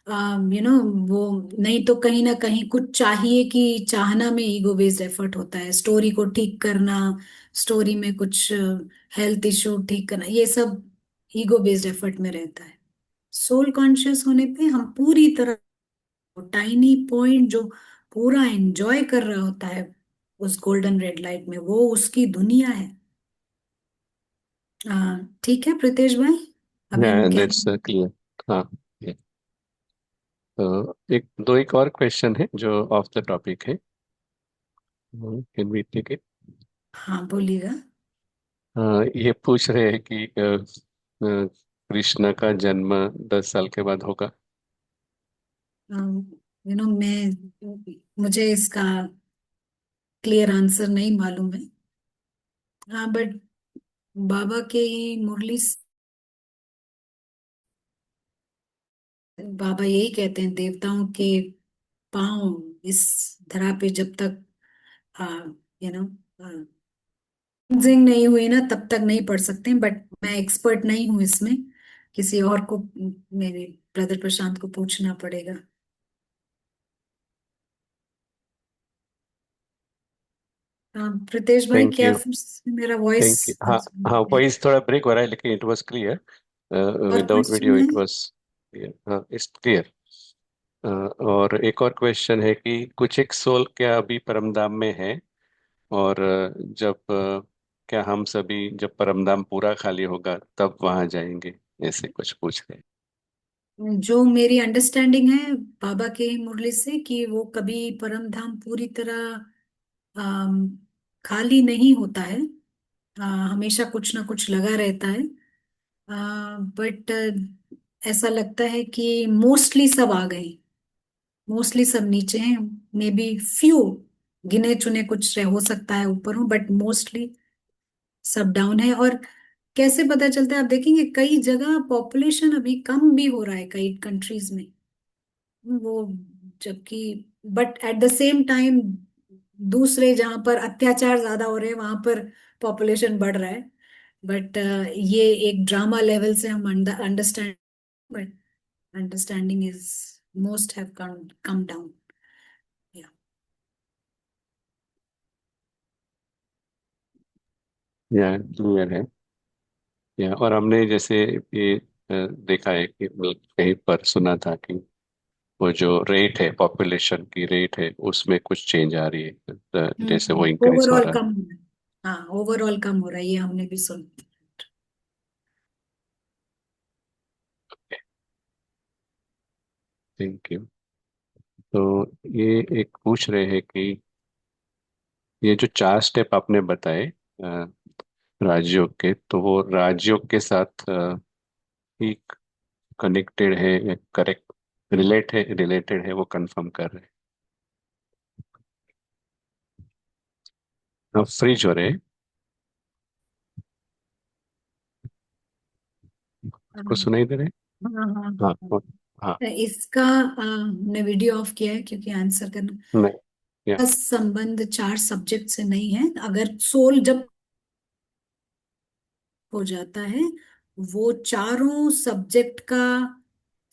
वो नहीं तो कहीं ना कहीं कुछ चाहिए कि चाहना में ईगो बेस्ड एफर्ट होता है, स्टोरी को ठीक करना, स्टोरी में कुछ हेल्थ इशू ठीक करना, ये सब ईगो बेस्ड एफर्ट में रहता है। सोल कॉन्शियस होने पे हम पूरी तरह, टाइनी पॉइंट जो पूरा एंजॉय कर रहा होता है उस गोल्डन रेड लाइट में, वो उसकी दुनिया है। ठीक है प्रीतेश भाई, अभी या हम क्या। That's clear. हाँ। yeah. तो एक और क्वेश्चन है जो ऑफ द टॉपिक है। Can we take it? हाँ बोलिएगा। ये पूछ रहे हैं कि कृष्ण का जन्म 10 साल के बाद होगा। मुझे इसका क्लियर आंसर नहीं मालूम है। हाँ बट बाबा के मुरली बाबा यही कहते हैं, देवताओं के पांव इस धरा पे जब तक यू नो क्लींजिंग नहीं हुई ना, तब तक नहीं पढ़ सकते। बट मैं एक्सपर्ट नहीं हूँ इसमें, किसी और को, मेरे ब्रदर प्रशांत को पूछना पड़ेगा। प्रीतेश भाई, थैंक क्या यू। फिर से मेरा वॉइस? Thank you. हाँ। हाँ, वॉइस थोड़ा ब्रेक हो रहा है, लेकिन इट वाज क्लियर। और विदाउट वीडियो क्वेश्चन है? It was clear. हाँ, इट्स क्लियर। और एक और क्वेश्चन है कि कुछ एक सोल क्या अभी परमधाम में है, और जब क्या हम सभी जब परमधाम पूरा खाली होगा तब वहां जाएंगे? ऐसे कुछ पूछ रहे हैं। जो मेरी अंडरस्टैंडिंग है बाबा के मुरली से, कि वो कभी परम धाम पूरी तरह अम, खाली नहीं होता है। हमेशा कुछ ना कुछ लगा रहता है। बट ऐसा लगता है कि मोस्टली सब आ गए, मोस्टली सब नीचे हैं। मे बी फ्यू गिने चुने कुछ हो सकता है ऊपर हो, बट मोस्टली सब डाउन है। और कैसे पता चलता है? आप देखेंगे कई जगह पॉपुलेशन अभी कम भी हो रहा है, कई कंट्रीज में वो, जबकि but at the same time दूसरे जहां पर अत्याचार ज्यादा हो रहे हैं, वहां पर पॉपुलेशन बढ़ रहा है। बट ये एक ड्रामा लेवल से हम understand, but understanding is most have come down. या या क्लियर है। या और हमने जैसे ये देखा है कि मतलब कहीं पर सुना था कि वो जो रेट है, पॉपुलेशन की रेट है, उसमें कुछ चेंज आ रही है, जैसे वो इंक्रीज हो ओवरऑल रहा कम हो रहा है। हाँ ओवरऑल कम हो रहा है, ये हमने भी सुना। है। Thank you. तो ये एक पूछ रहे हैं कि ये जो 4 स्टेप आपने बताए राजयोग के, तो वो राजयोग के साथ ही कनेक्टेड है या करेक्ट रिलेटेड है, वो कंफर्म कर रहे हैं। आप फ्रीज हो रहे हैं? आपको हाँ सुनाई दे रहे हाँ हाँ हैं? हाँ। हाँ। हाँ। इसका हमने वीडियो ऑफ किया है, क्योंकि आंसर करना नहीं। या का संबंध चार सब्जेक्ट से नहीं है। अगर सोल जब हो जाता है, वो चारों सब्जेक्ट का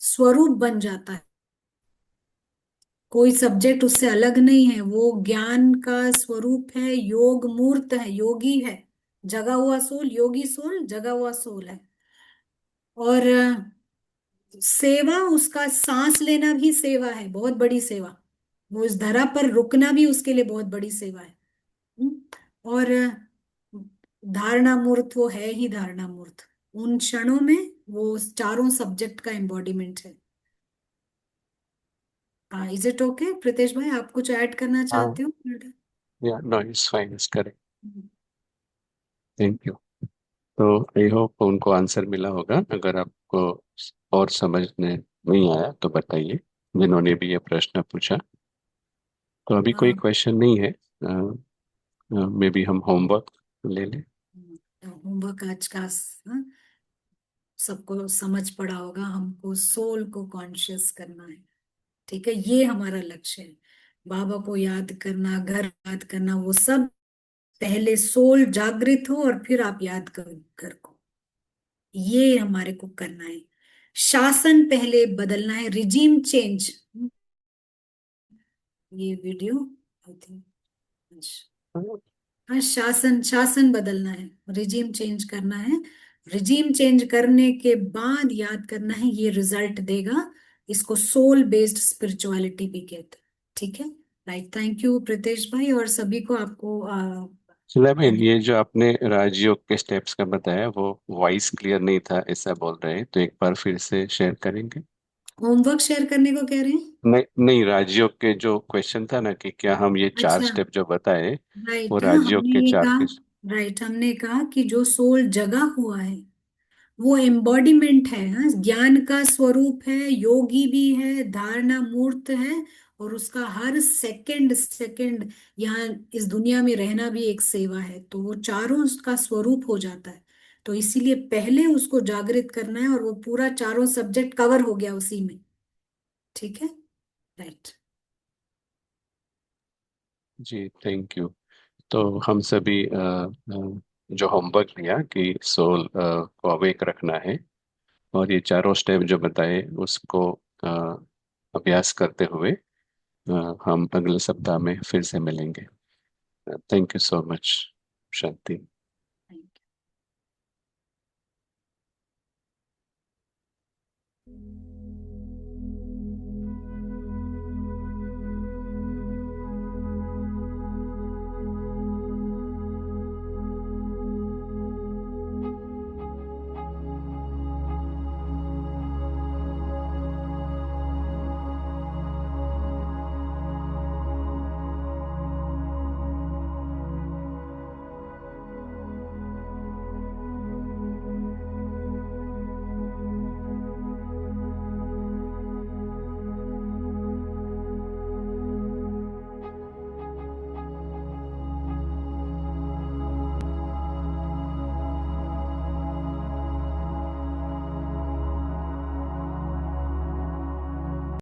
स्वरूप बन जाता है। कोई सब्जेक्ट उससे अलग नहीं है, वो ज्ञान का स्वरूप है, योग मूर्त है, योगी है। जगा हुआ सोल, योगी सोल, जगा हुआ सोल है। और सेवा, उसका सांस लेना भी सेवा है, बहुत बड़ी सेवा। वो इस धरा पर रुकना भी उसके लिए बहुत बड़ी सेवा है। हम्म? और धारणा मूर्त, वो है ही धारणा मूर्त। उन क्षणों में वो चारों सब्जेक्ट का एम्बॉडीमेंट है। हाँ, इज इट ओके प्रीतेश भाई, आप कुछ ऐड करना हाँ, चाहते हो? या no, it's fine, it's correct. Hmm. Thank you. तो आई होप उनको आंसर मिला होगा। अगर आपको और समझने नहीं आया तो बताइए, जिन्होंने भी ये प्रश्न पूछा। तो अभी कोई हाँ। क्वेश्चन नहीं है। मे बी हम होमवर्क ले लें। होमवर्क आज का, हाँ, सबको समझ पड़ा होगा। हमको सोल को कॉन्शियस करना है। ठीक है, ये हमारा लक्ष्य है। बाबा को याद करना, घर याद करना, वो सब पहले सोल जागृत हो और फिर आप याद करो घर को। ये हमारे को करना है। शासन पहले बदलना है, रिजीम चेंज। ये वीडियो आई थिंक, हाँ, शासन शासन बदलना है, रिजीम चेंज करना है। रिजीम चेंज करने के बाद याद करना है, ये रिजल्ट देगा। इसको सोल बेस्ड स्पिरिचुअलिटी भी कहते हैं। ठीक है। राइट, थैंक यू प्रीतेश भाई, और सभी को, आपको सुलेमान, ये जो आपने राजयोग के स्टेप्स का बताया वो वॉइस क्लियर नहीं था, ऐसा बोल रहे हैं, तो एक बार फिर से शेयर करेंगे? होमवर्क शेयर करने को कह रहे हैं? नहीं नहीं, राजयोग के जो क्वेश्चन था ना, कि क्या हम ये चार अच्छा, स्टेप जो बताए वो राइट, हाँ, राजयोग हमने के ये चार कहा। के? राइट, हमने कहा कि जो सोल जगा हुआ है वो एम्बॉडीमेंट है, हाँ, ज्ञान का स्वरूप है, योगी भी है, धारणा मूर्त है। और उसका हर सेकंड सेकंड यहाँ इस दुनिया में रहना भी एक सेवा है, तो वो चारों उसका स्वरूप हो जाता है। तो इसीलिए पहले उसको जागृत करना है, और वो पूरा चारों सब्जेक्ट कवर हो गया उसी में। ठीक है। राइट। जी, थैंक यू। तो हम सभी जो होमवर्क लिया कि सोल को अवेक रखना है, और ये चारों स्टेप जो बताए उसको अ, अभ्यास करते हुए हम अगले सप्ताह में फिर से मिलेंगे। Thank you so much. Shanti.